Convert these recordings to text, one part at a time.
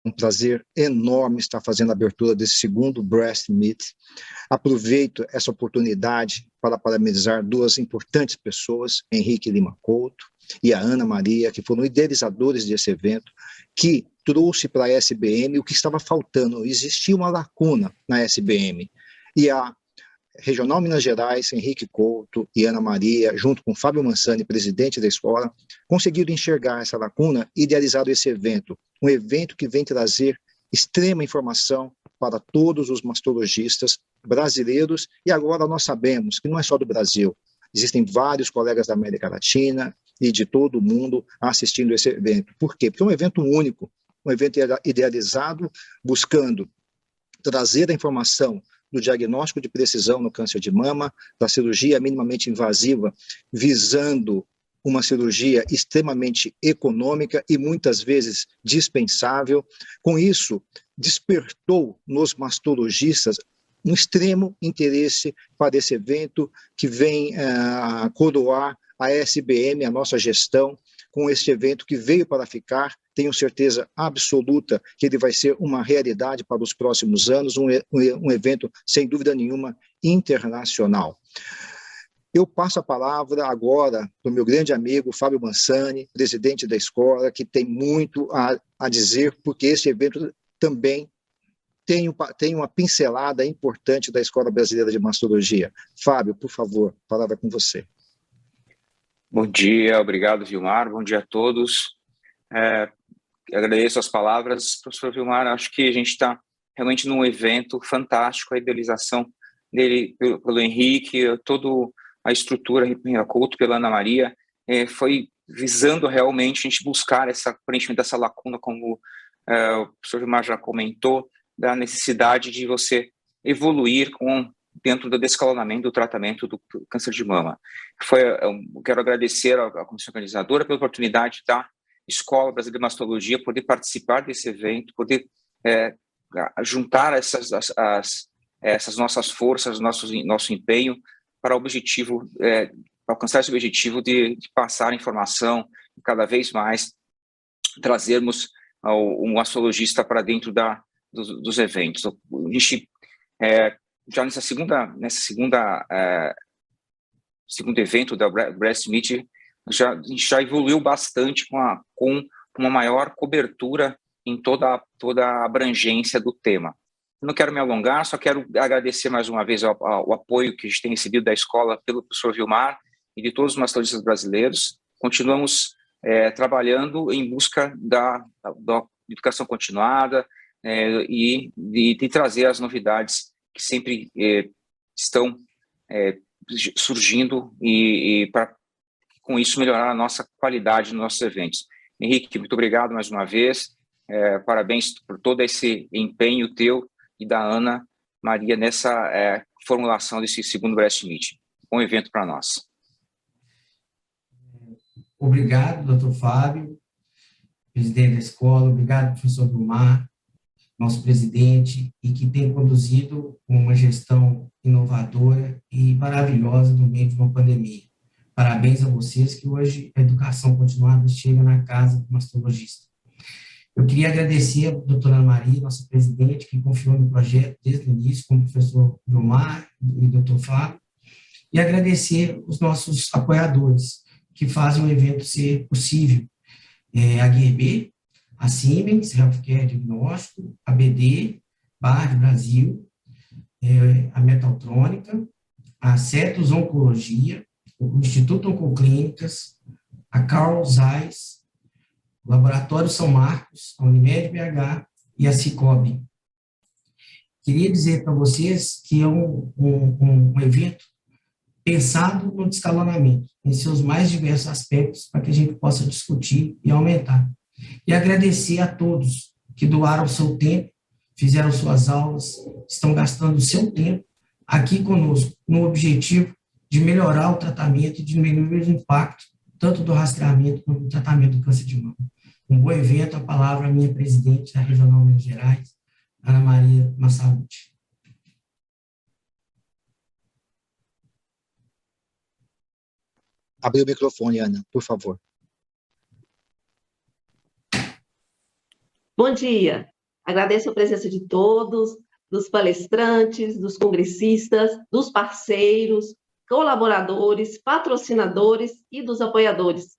um prazer enorme estar fazendo a abertura desse segundo Breast Meet. Aproveito essa oportunidade para parabenizar duas importantes pessoas, Henrique Lima Couto e a Ana Maria, que foram idealizadores desse evento, que trouxe para a SBM o que estava faltando. Existia uma lacuna na SBM, e a Regional Minas Gerais, Henrique Couto e Ana Maria, junto com Fábio Mansani, presidente da escola, conseguiram enxergar essa lacuna e idealizaram esse evento, um evento que vem trazer extrema informação para todos os mastologistas brasileiros, e agora nós sabemos que não é só do Brasil, existem vários colegas da América Latina e de todo o mundo assistindo esse evento. Por quê? Porque é um evento único, um evento idealizado, buscando trazer a informação do diagnóstico de precisão no câncer de mama, da cirurgia minimamente invasiva, visando uma cirurgia extremamente econômica e muitas vezes dispensável. Com isso, despertou nos mastologistas um extremo interesse para esse evento que vem coroar a SBM, a nossa gestão, com este evento que veio para ficar. Tenho certeza absoluta que ele vai ser uma realidade para os próximos anos, um evento, sem dúvida nenhuma, internacional. Eu passo a palavra agora para o meu grande amigo Fábio Mansani, presidente da escola, que tem muito a dizer, porque esse evento também tem uma pincelada importante da Escola Brasileira de Mastologia. Fábio, por favor, a palavra é com você. Bom dia, obrigado, Vilmar, bom dia a todos. Agradeço as palavras, professor Vilmar. Acho que a gente está realmente num evento fantástico, a idealização dele pelo Henrique, toda a estrutura Couto pela Ana Maria, foi visando realmente a gente buscar preenchimento dessa lacuna, como o professor Vilmar já comentou, da necessidade de você evoluir dentro do descalonamento do tratamento do câncer de mama. Eu quero agradecer à comissão organizadora pela oportunidade da Escola Brasileira de Mastologia poder participar desse evento, poder juntar essas nossas forças, nosso empenho para alcançar esse objetivo de passar informação e cada vez mais trazermos um mastologista para dentro dos eventos. A gente, já segundo evento da Breast Meet, a gente já evoluiu bastante com uma maior cobertura em toda a abrangência do tema. Não quero me alongar, só quero agradecer mais uma vez o apoio que a gente tem recebido da escola pelo professor Vilmar e de todos os mastologistas brasileiros. Continuamos trabalhando em busca da educação continuada e de trazer as novidades que sempre estão surgindo e para com isso melhorar a nossa qualidade nos nossos eventos. Henrique, muito obrigado mais uma vez, parabéns por todo esse empenho teu e da Ana Maria nessa formulação desse segundo Breast Meet. Bom evento para nós. Obrigado, doutor Fábio, presidente da escola, obrigado, professor Vilmar, nosso presidente, e que tem conduzido uma gestão inovadora e maravilhosa no meio de uma pandemia. Parabéns a vocês, que hoje a educação continuada chega na casa do mastologista. Eu queria agradecer a doutora Ana Maria, nossa presidente, que confiou no projeto desde o início, com o professor Vilmar e o doutor Fábio, e agradecer os nossos apoiadores, que fazem o evento ser possível. A GRB, a Siemens Healthcare Diagnóstico, a BD, BARD Brasil, a Metaltrônica, a Cetus Oncologia, o Instituto Oncoclínicas, a Carl Zeiss, o Laboratório São Marcos, a Unimed BH e a Cicobi. Queria dizer para vocês que é um evento pensado no descalonamento, em seus mais diversos aspectos, para que a gente possa discutir e aumentar. E agradecer a todos que doaram seu tempo, fizeram suas aulas, estão gastando o seu tempo aqui conosco, no objetivo de melhorar o tratamento e diminuir o impacto, tanto do rastreamento quanto do tratamento do câncer de mama. Um bom evento, a palavra à minha presidente da Regional Minas Gerais, Ana Maria Massaúde. Abrir o microfone, Ana, por favor. Bom dia. Agradeço a presença de todos, dos palestrantes, dos congressistas, dos parceiros, colaboradores, patrocinadores e dos apoiadores.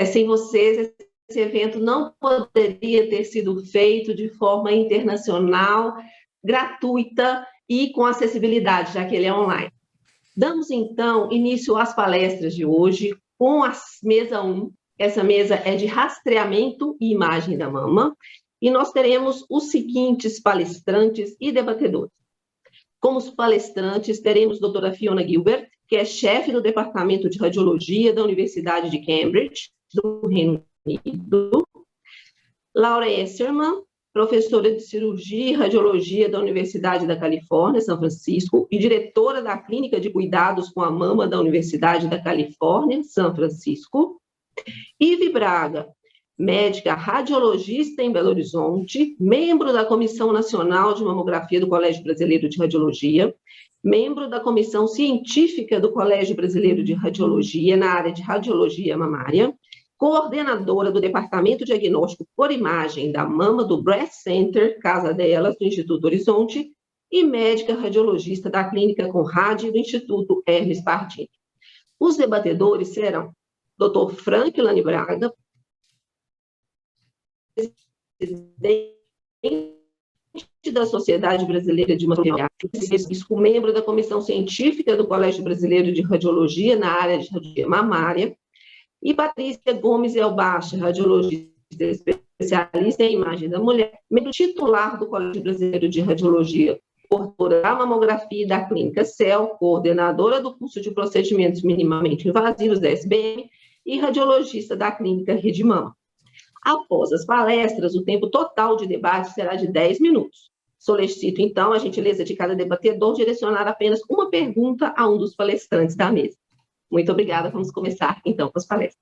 Sem vocês, esse evento não poderia ter sido feito de forma internacional, gratuita e com acessibilidade, já que ele é online. Damos, então, início às palestras de hoje com a mesa 1. Essa mesa é de rastreamento e imagem da mama, e nós teremos os seguintes palestrantes e debatedores. Como os palestrantes, teremos a doutora Fiona Gilbert, que é chefe do Departamento de Radiologia da Universidade de Cambridge, do Reino Unido. Laura Esserman, professora de Cirurgia e Radiologia da Universidade da Califórnia, São Francisco, e diretora da Clínica de Cuidados com a Mama da Universidade da Califórnia, São Francisco. Ive Braga, médica radiologista em Belo Horizonte, membro da Comissão Nacional de Mamografia do Colégio Brasileiro de Radiologia, membro da Comissão Científica do Colégio Brasileiro de Radiologia na área de radiologia mamária, coordenadora do Departamento Diagnóstico por Imagem da Mama do Breast Center, Casa Delas, do Instituto Horizonte, e médica radiologista da Clínica Conrad do Instituto Hermes Pardini. Os debatedores serão Dr. Frank Lani Braga, presidente da Sociedade Brasileira de Mamografia, membro da Comissão Científica do Colégio Brasileiro de Radiologia na área de radiologia mamária, e Patrícia Gomes Elbacha, radiologista especialista em imagem da mulher, membro titular do Colégio Brasileiro de Radiologia, coordenadora da mamografia e da Clínica CEL, coordenadora do curso de procedimentos minimamente invasivos da SBM e radiologista da Clínica Rede Mama. Após as palestras, o tempo total de debate será de 10 minutos. Solicito, então, a gentileza de cada debatedor direcionar apenas uma pergunta a um dos palestrantes da mesa. Muito obrigada. Vamos começar, então, com as palestras.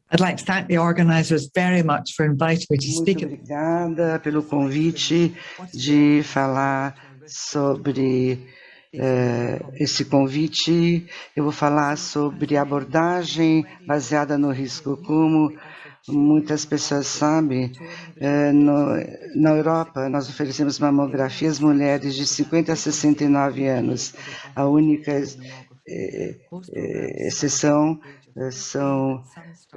I'd like to thank the organizers very much for inviting me to speak. Muito obrigada pelo convite de falar sobre esse convite. Eu vou falar sobre abordagem baseada no risco. Como muitas pessoas sabem, na Europa nós oferecemos mamografia às mulheres de 50 a 69 anos. A única exceção são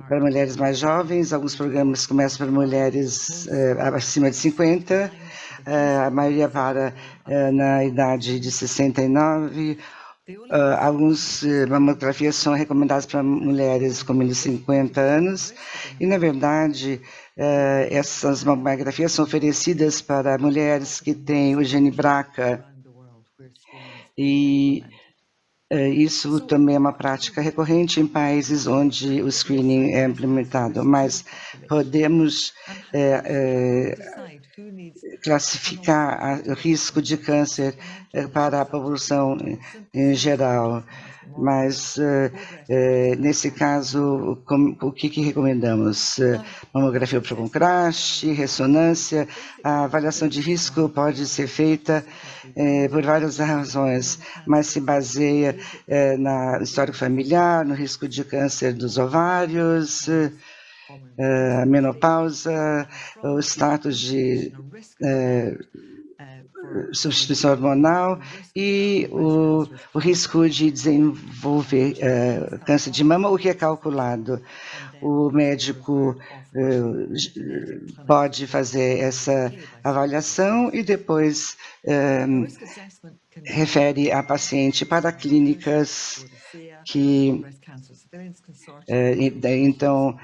para mulheres mais jovens. Alguns programas começam para mulheres acima de 50, a maioria para na idade de 69. Algumas mamografias são recomendadas para mulheres com menos de 50 anos, e, na verdade, essas mamografias são oferecidas para mulheres que têm o gene BRCA, e isso também é uma prática recorrente em países onde o screening é implementado, mas podemos classificar o risco de câncer para a população em geral. Mas, nesse caso, o que recomendamos? Mamografia por contraste, ressonância. A avaliação de risco pode ser feita por várias razões, mas se baseia na história familiar, no risco de câncer dos ovários, a menopausa, o status de substituição hormonal e o risco de desenvolver câncer de mama, o que é calculado. O médico pode fazer essa avaliação e depois refere a paciente para clínicas que então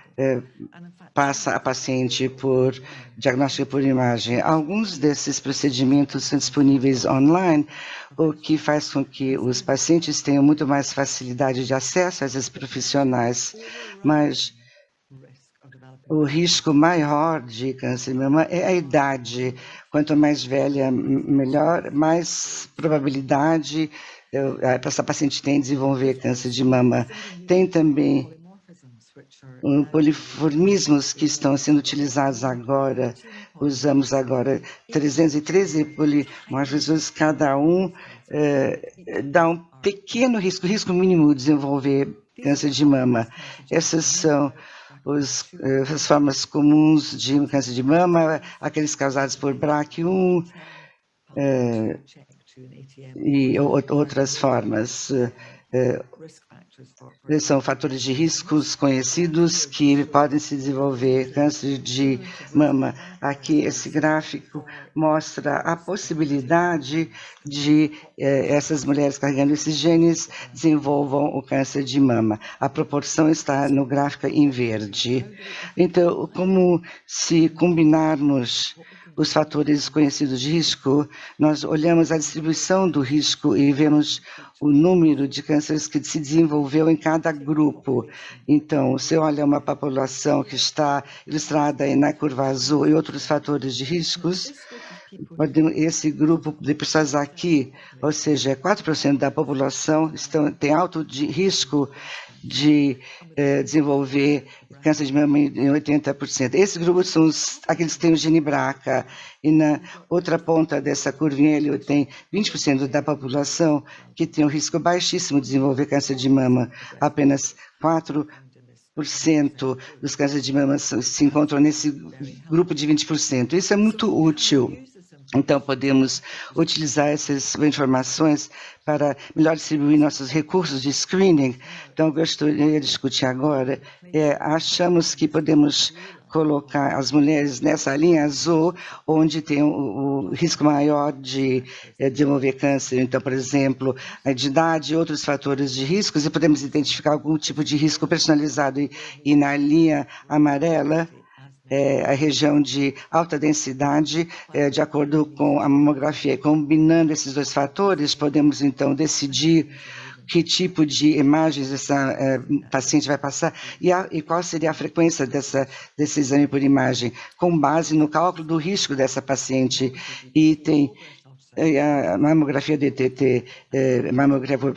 passa a paciente por diagnóstico por imagem. Alguns desses procedimentos são disponíveis online, o que faz com que os pacientes tenham muito mais facilidade de acesso a esses profissionais, mas o risco maior de câncer de mama é a idade. Quanto mais velha, melhor, mais probabilidade essa paciente tem de desenvolver câncer de mama. Tem também poliformismos que estão sendo utilizados agora. Usamos agora 313 polimorfismos, cada um dá um pequeno risco mínimo de desenvolver câncer de mama. Essas são as formas comuns de câncer de mama, aqueles causados por BRCA1 e outras formas. São fatores de riscos conhecidos que podem se desenvolver câncer de mama. Aqui, esse gráfico mostra a possibilidade de essas mulheres carregando esses genes desenvolvam o câncer de mama. A proporção está no gráfico em verde. Então, como se combinarmos os fatores conhecidos de risco, nós olhamos a distribuição do risco e vemos o número de cânceres que se desenvolveu em cada grupo. Então, você olha uma população que está ilustrada na curva azul e outros fatores de riscos, esse grupo de pessoas aqui, ou seja, 4% da população tem alto risco de desenvolver câncer de mama em 80%. Esses grupos são aqueles que têm o gene BRCA, e na outra ponta dessa curvinha ele tem 20% da população que tem um risco baixíssimo de desenvolver câncer de mama. Apenas 4% dos cânceres de mama se encontram nesse grupo de 20%. Isso é muito útil. Então, podemos utilizar essas informações para melhor distribuir nossos recursos de screening. Então, eu gostaria de discutir agora, achamos que podemos colocar as mulheres nessa linha azul, onde tem o risco maior de desenvolver câncer. Então, por exemplo, a idade e outros fatores de riscos, e podemos identificar algum tipo de risco personalizado. E na linha amarela, a região de alta densidade, de acordo com a mamografia. Combinando esses dois fatores, podemos, então, decidir que tipo de imagens essa paciente vai passar e qual seria a frequência desse exame por imagem, com base no cálculo do risco dessa paciente. E tem a mamografia DTT, mamografia por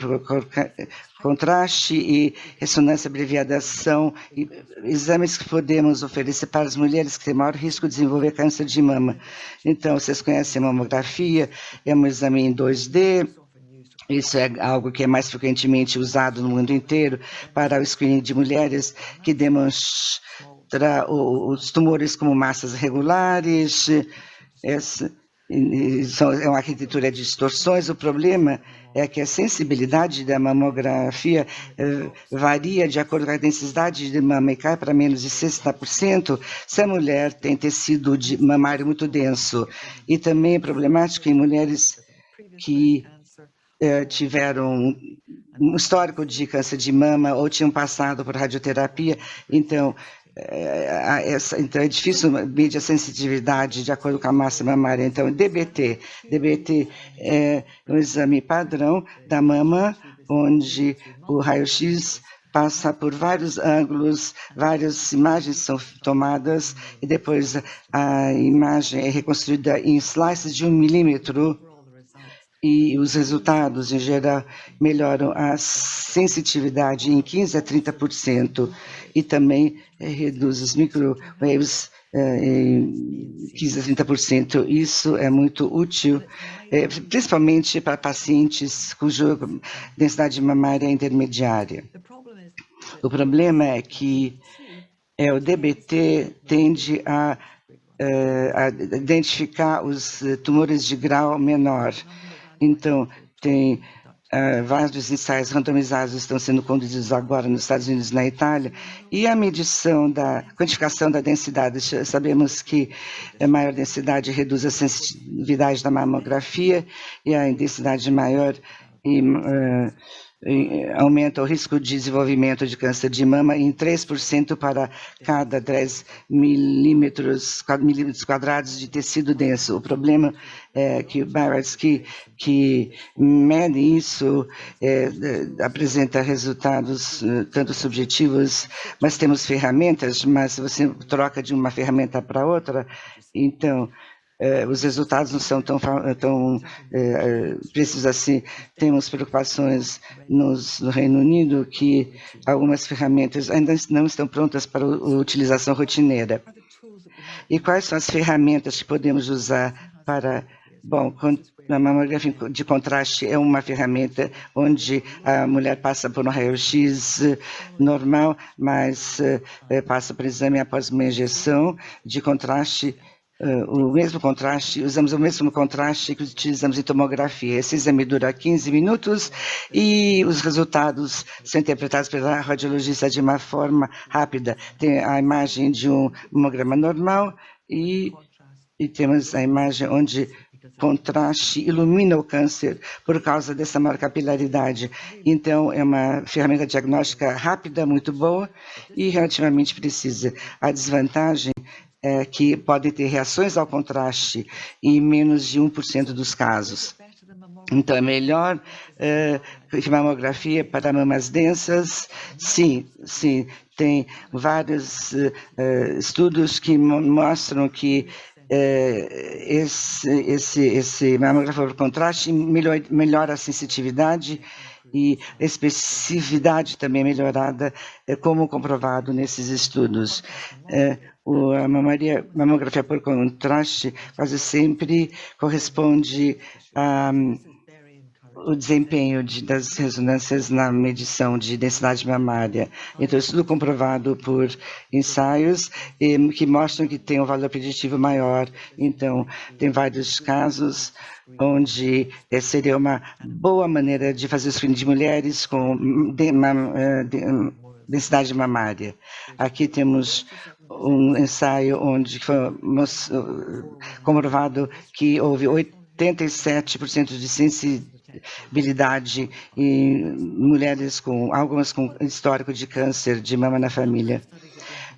contraste e ressonância abreviada são exames que podemos oferecer para as mulheres que têm maior risco de desenvolver câncer de mama. Então, vocês conhecem a mamografia, é um exame em 2D, isso é algo que é mais frequentemente usado no mundo inteiro para o screening de mulheres que demonstra os tumores como massas regulares, é uma arquitetura de distorções. O problema é que a sensibilidade da mamografia varia de acordo com a densidade de mama e cai para menos de 60% se a mulher tem tecido mamário muito denso. E também é problemático em mulheres que tiveram um histórico de câncer de mama ou tinham passado por radioterapia. Então, então é difícil medir a sensibilidade de acordo com a massa mamária. Então, DBT é um exame padrão da mama, onde o raio-x passa por vários ângulos, várias imagens são tomadas e depois a imagem é reconstruída em slices de 1 milímetro. E os resultados, em geral, melhoram a sensitividade em 15% a 30% e também reduz os microwaves em 15% a 30%. Isso é muito útil, principalmente para pacientes cuja densidade mamária é intermediária. O problema é que o DBT tende a identificar os tumores de grau menor. Então, tem vários ensaios randomizados estão sendo conduzidos agora nos Estados Unidos e na Itália, e a medição da quantificação da densidade. Sabemos que a maior densidade reduz a sensitividade da mamografia e a densidade maior aumenta o risco de desenvolvimento de câncer de mama em 3% para cada 10 milímetros quadrados de tecido denso. O problema é que Barrett's que mede isso apresenta resultados tanto subjetivos, mas temos ferramentas, mas se você troca de uma ferramenta para outra, então os resultados não são tão precisos assim. Temos preocupações no Reino Unido que algumas ferramentas ainda não estão prontas para a utilização rotineira. E quais são as ferramentas que podemos usar para, A mamografia de contraste é uma ferramenta onde a mulher passa por um raio-x normal, mas passa por exame após uma injeção de contraste, o mesmo contraste, usamos o mesmo contraste que utilizamos em tomografia. Esse exame dura 15 minutos e os resultados são interpretados pela radiologista de uma forma rápida. Tem a imagem de um mamograma normal e temos a imagem onde contraste ilumina o câncer por causa dessa maior capilaridade. Então, é uma ferramenta diagnóstica rápida, muito boa e relativamente precisa. A desvantagem é que pode ter reações ao contraste em menos de 1% dos casos. Então, é melhor que mamografia para mamas densas? Sim, sim. Tem vários estudos que mostram que esse mamografia por contraste melhora a sensitividade e especificidade também melhorada, como comprovado nesses estudos. A mamografia por contraste quase sempre corresponde ao desempenho das ressonâncias na medição de densidade mamária. Então, isso tudo comprovado por ensaios que mostram que tem um valor preditivo maior. Então, tem vários casos onde seria uma boa maneira de fazer o screening de mulheres com densidade mamária. Aqui temos um ensaio onde foi comprovado que houve 87% de sensibilidade em mulheres algumas com histórico de câncer de mama na família.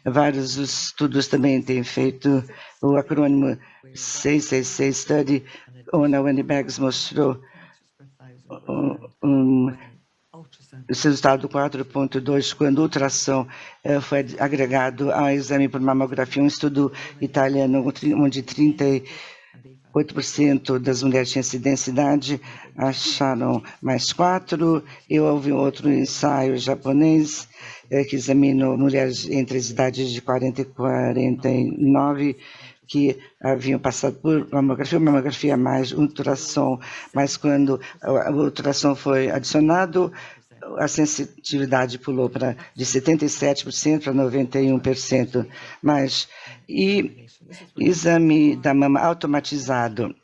Vários estudos também têm feito o acrônimo 666 Study, onde a Wendy Beggs mostrou esse resultado 4.2, quando o ultrassom foi agregado ao exame por mamografia, um estudo italiano onde 38% das mulheres tinham essa densidade, acharam mais 4, e houve outro ensaio japonês que examinou mulheres entre as idades de 40 e 49, que haviam passado por mamografia mais ultrassom, mas quando o ultrassom foi adicionado, a sensitividade pulou de 77% para 91%. E exame da mama automatizado,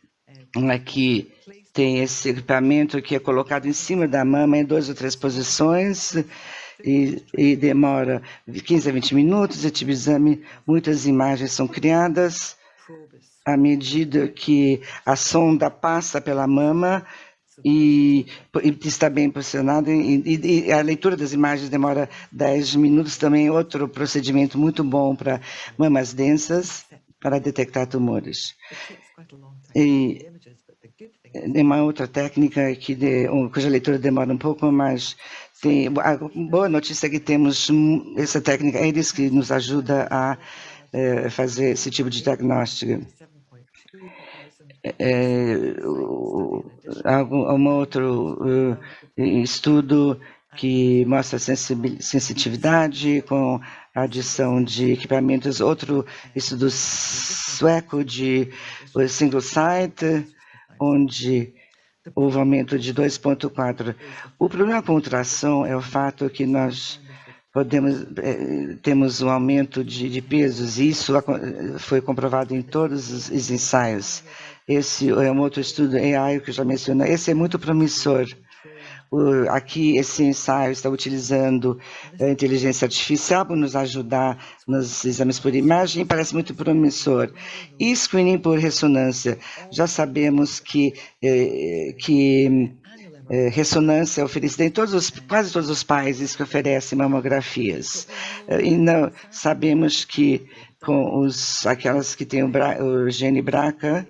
aqui tem esse equipamento que é colocado em cima da mama em 2 ou 3 posições e demora 15 a 20 minutos. Esse tipo de exame, muitas imagens são criadas à medida que a sonda passa pela mama e está bem posicionado, e a leitura das imagens demora 10 minutos, também outro procedimento muito bom para mamas densas, para detectar tumores. E uma outra técnica cuja leitura demora um pouco, mas a boa notícia é que temos essa técnica, eles que nos ajuda a fazer esse tipo de diagnóstico. Um outro estudo que mostra sensitividade com a adição de equipamentos, outro estudo sueco de single site, onde houve aumento de 2,4. O problema com o ultrassom é o fato que nós temos um aumento de pesos, e isso foi comprovado em todos os ensaios. Esse é um outro estudo AI que eu já mencionei. Esse é muito promissor. Aqui, esse ensaio está utilizando a inteligência artificial para nos ajudar nos exames por imagem, parece muito promissor. E screening por ressonância. Já sabemos que ressonância é oferecida em quase todos os países que oferecem mamografias. E não sabemos que com aquelas que têm o gene BRCA,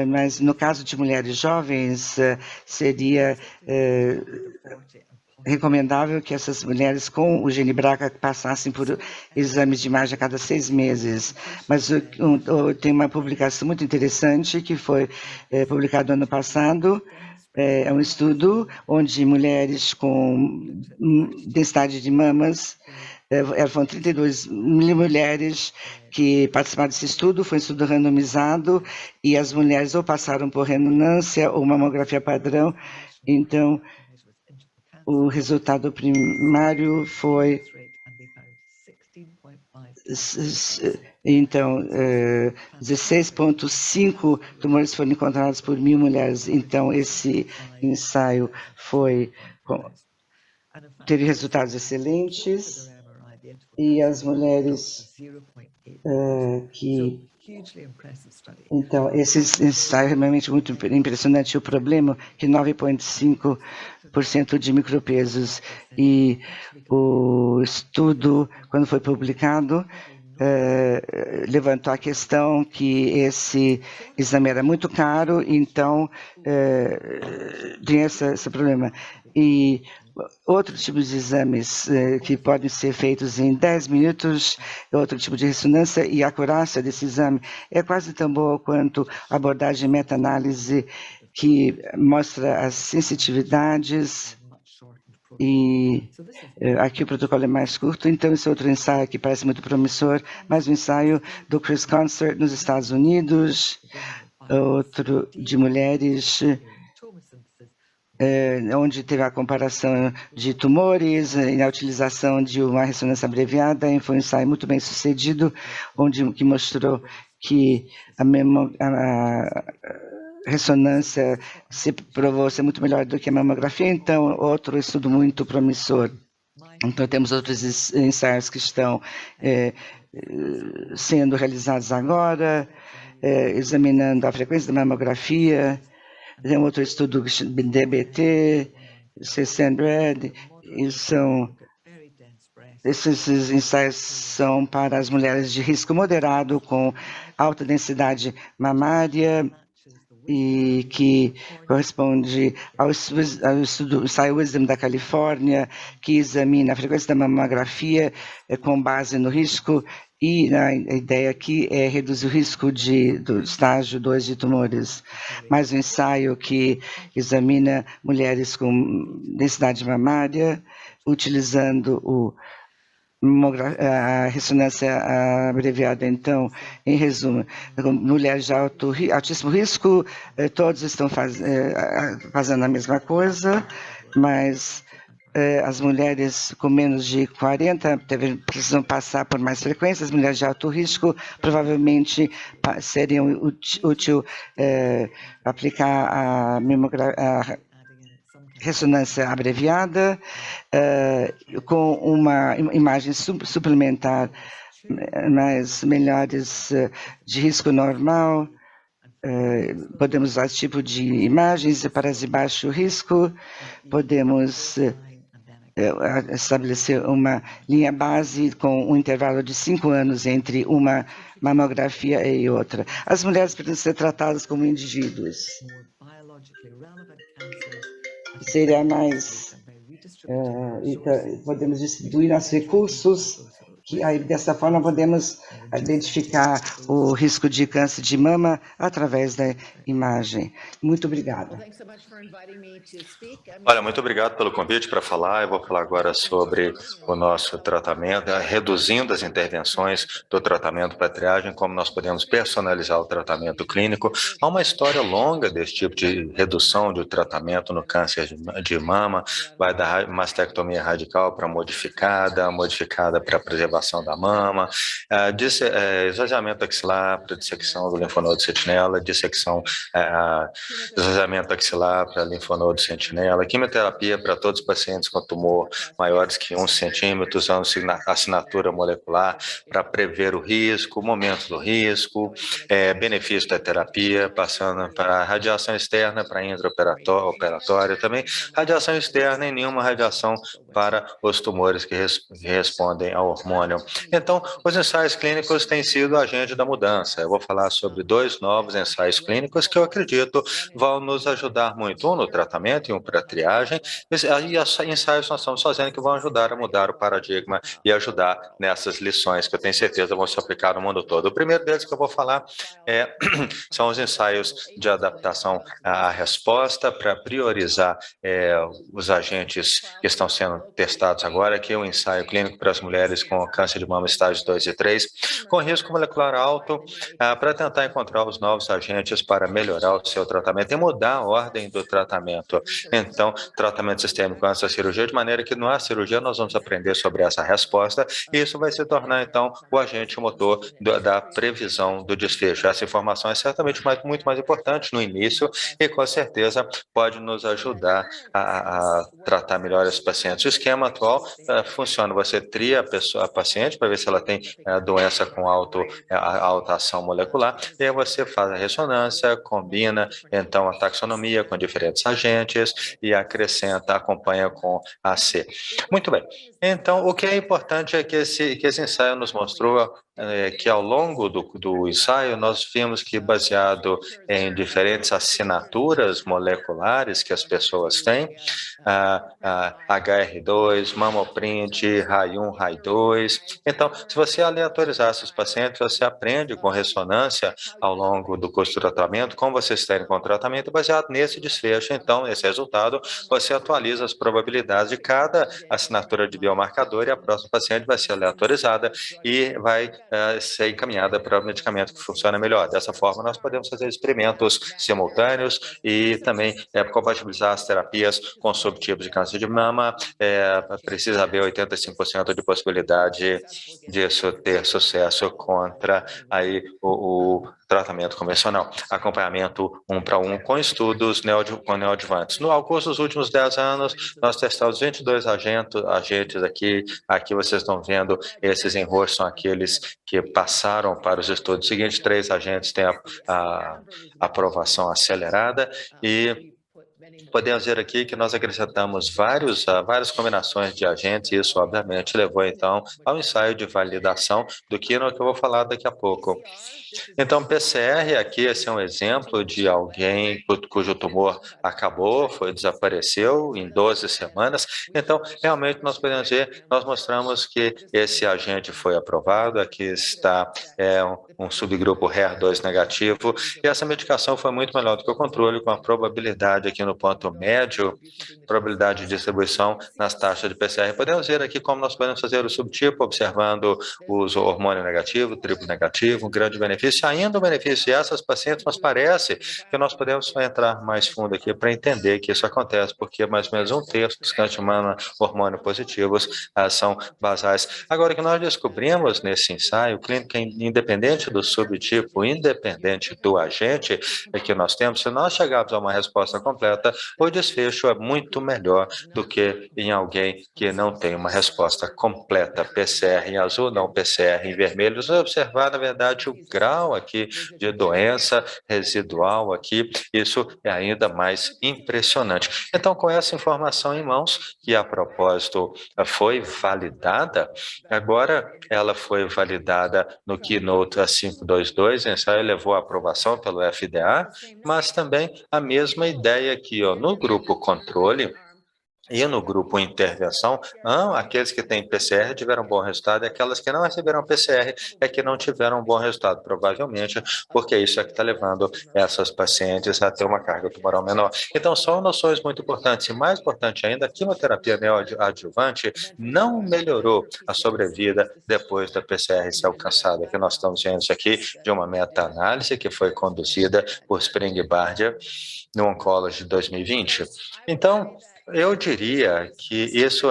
mas no caso de mulheres jovens, seria recomendável que essas mulheres com o gene BRCA passassem por exames de imagem a cada 6 meses. Mas tem uma publicação muito interessante que foi publicada ano passado. É um estudo onde mulheres com densidade de mamas foram 32 mil mulheres que participaram desse estudo, foi um estudo randomizado, e as mulheres ou passaram por ressonância ou mamografia padrão. Então, o resultado primário foi... Então, 16,5 tumores foram encontrados por 1.000 mulheres. Então, esse ensaio teve resultados excelentes, e as mulheres Então, esse ensaio é realmente muito impressionante. O problema é que 9,5% de micropesos, e o estudo, quando foi publicado, levantou a questão que esse exame era muito caro, então tinha esse problema. E outros tipos de exames que podem ser feitos em 10 minutos, outro tipo de ressonância, e a acurácia desse exame é quase tão boa quanto a abordagem meta-análise, que mostra as sensitividades, e aqui o protocolo é mais curto. Então, esse outro ensaio que parece muito promissor, mais um ensaio do Chris Concert nos Estados Unidos, outro de mulheres, onde teve a comparação de tumores e a utilização de uma ressonância abreviada, e foi um ensaio muito bem sucedido, que mostrou que a ressonância se provou ser muito melhor do que a mamografia. Então, outro estudo muito promissor. Então, temos outros ensaios que estão sendo realizados agora, examinando a frequência da mamografia. Tem outro estudo DBT, CSNBRED, e esses ensaios são para as mulheres de risco moderado com alta densidade mamária, e que corresponde ao estudo ensaio Wisdom da Califórnia, que examina a frequência da mamografia com base no risco, e a ideia aqui é reduzir o risco do estágio 2 de tumores. Mais um ensaio que examina mulheres com densidade mamária, utilizando a ressonância abreviada. Então, em resumo, mulheres de altíssimo risco, todos estão fazendo a mesma coisa, mas as mulheres com menos de 40 precisam passar por mais frequência. As mulheres de alto risco provavelmente seriam útil aplicar a ressonância abreviada com uma imagem suplementar, mas melhores de risco normal. Podemos usar esse tipo de imagens para as de baixo risco. Podemos estabelecer uma linha base com um intervalo de 5 anos entre uma mamografia e outra. As mulheres precisam ser tratadas como indivíduos. Seria mais... podemos distribuir nossos recursos, que aí, dessa forma, podemos identificar o risco de câncer de mama através da imagem. Muito obrigada. Olha, muito obrigado pelo convite para falar. Eu vou falar agora sobre o nosso tratamento, reduzindo as intervenções do tratamento para triagem, como nós podemos personalizar o tratamento clínico. Há uma história longa desse tipo de redução do tratamento no câncer de mama, vai da mastectomia radical para modificada para preservação da mama, esvaziamento axilar para dissecção do linfonodo sentinela, esvaziamento axilar para linfonodo sentinela, quimioterapia para todos os pacientes com tumor maiores que 1 centímetro, usando assinatura molecular para prever o risco, momentos do risco, benefício da terapia, passando para radiação externa, para intraoperatória também, radiação externa e nenhuma radiação para os tumores que respondem ao hormônio hormônio. Então, os ensaios clínicos têm sido agente da mudança. Eu vou falar sobre 2 novos ensaios clínicos que eu acredito vão nos ajudar muito, um no tratamento e um para a triagem, e ensaios nós estamos fazendo que vão ajudar a mudar o paradigma e ajudar nessas lições que eu tenho certeza vão se aplicar no mundo todo. O primeiro deles que eu vou falar são os ensaios de adaptação à resposta para priorizar os agentes que estão sendo testados agora, que é o ensaio clínico para as mulheres com câncer de mama estágio 2 e 3, com risco molecular alto, para tentar encontrar os novos agentes para melhorar o seu tratamento e mudar a ordem do tratamento. Então, tratamento sistêmico antes da cirurgia, de maneira que na cirurgia nós vamos aprender sobre essa resposta e isso vai se tornar, então, o agente motor da previsão do desfecho. Essa informação é certamente muito mais importante no início e, com certeza, pode nos ajudar a tratar melhor os pacientes. O esquema atual funciona, você tria a paciente para ver se ela tem doença com alta ação molecular, e aí você faz a ressonância, combina, então, a taxonomia com diferentes agentes e acompanha com AC. Muito bem. Então, o que é importante é que esse ensaio nos mostrou que ao longo do ensaio nós vimos que, baseado em diferentes assinaturas moleculares que as pessoas têm, HR2, Mamoprint, RAI1, RAI2. Então, se você aleatorizar esses pacientes, você aprende com ressonância ao longo do curso do tratamento como vocês estarem com o tratamento, baseado nesse desfecho. Então, nesse resultado, você atualiza as probabilidades de cada assinatura de biomarcador e a próxima paciente vai ser aleatorizada e vai ser encaminhada para o medicamento que funciona melhor. Dessa forma, nós podemos fazer experimentos simultâneos e também compatibilizar as terapias com subtipos de câncer de mama. Precisa haver 85% de possibilidade disso ter sucesso contra aí o tratamento convencional. Acompanhamento 1 para 1 com estudos com neoadjuvantes. Ao curso dos últimos 10 anos, nós testamos 22 agentes aqui. Aqui vocês estão vendo, esses em roxo são aqueles que passaram para os estudos seguintes. 3 agentes têm a aprovação acelerada e podemos ver aqui que nós acrescentamos várias combinações de agentes, e isso obviamente levou então ao ensaio de validação do que eu vou falar daqui a pouco. Então, PCR aqui, esse é um exemplo de alguém cujo tumor desapareceu em 12 semanas. Então, realmente nós podemos ver, nós mostramos que esse agente foi aprovado, aqui está um subgrupo HER2 negativo, e essa medicação foi muito melhor do que o controle, com a probabilidade aqui no ponto médio, probabilidade de distribuição nas taxas de PCR. Podemos ver aqui como nós podemos fazer o subtipo, observando o uso hormônio negativo, triplo negativo, um grande benefício, ainda o benefício de essas pacientes, mas parece que nós podemos entrar mais fundo aqui para entender que isso acontece, porque mais ou menos 1/3 dos câncer de mama hormônio positivos são basais. Agora, o que nós descobrimos nesse ensaio clínico, independente do subtipo, independente do agente que nós temos, se nós chegarmos a uma resposta completa, o desfecho é muito melhor do que em alguém que não tem uma resposta completa. PCR em azul, não PCR em vermelho. Vamos observar, na verdade, o grau aqui de doença residual aqui, isso é ainda mais impressionante. Então, com essa informação em mãos, que a propósito foi validada, agora ela foi validada no Keynote 522, o ensaio levou à aprovação pelo FDA, mas também a mesma ideia aqui, no grupo controle e no grupo intervenção, aqueles que têm PCR tiveram bom resultado, e aquelas que não receberam PCR é que não tiveram bom resultado, provavelmente, porque isso é que está levando essas pacientes a ter uma carga tumoral menor. Então, são noções muito importantes, e mais importante ainda, a quimioterapia neoadjuvante não melhorou a sobrevida depois da PCR ser alcançada, que nós estamos vendo isso aqui de uma meta-análise que foi conduzida por Spring-Bardia no Oncology de 2020. Então, eu diria que isso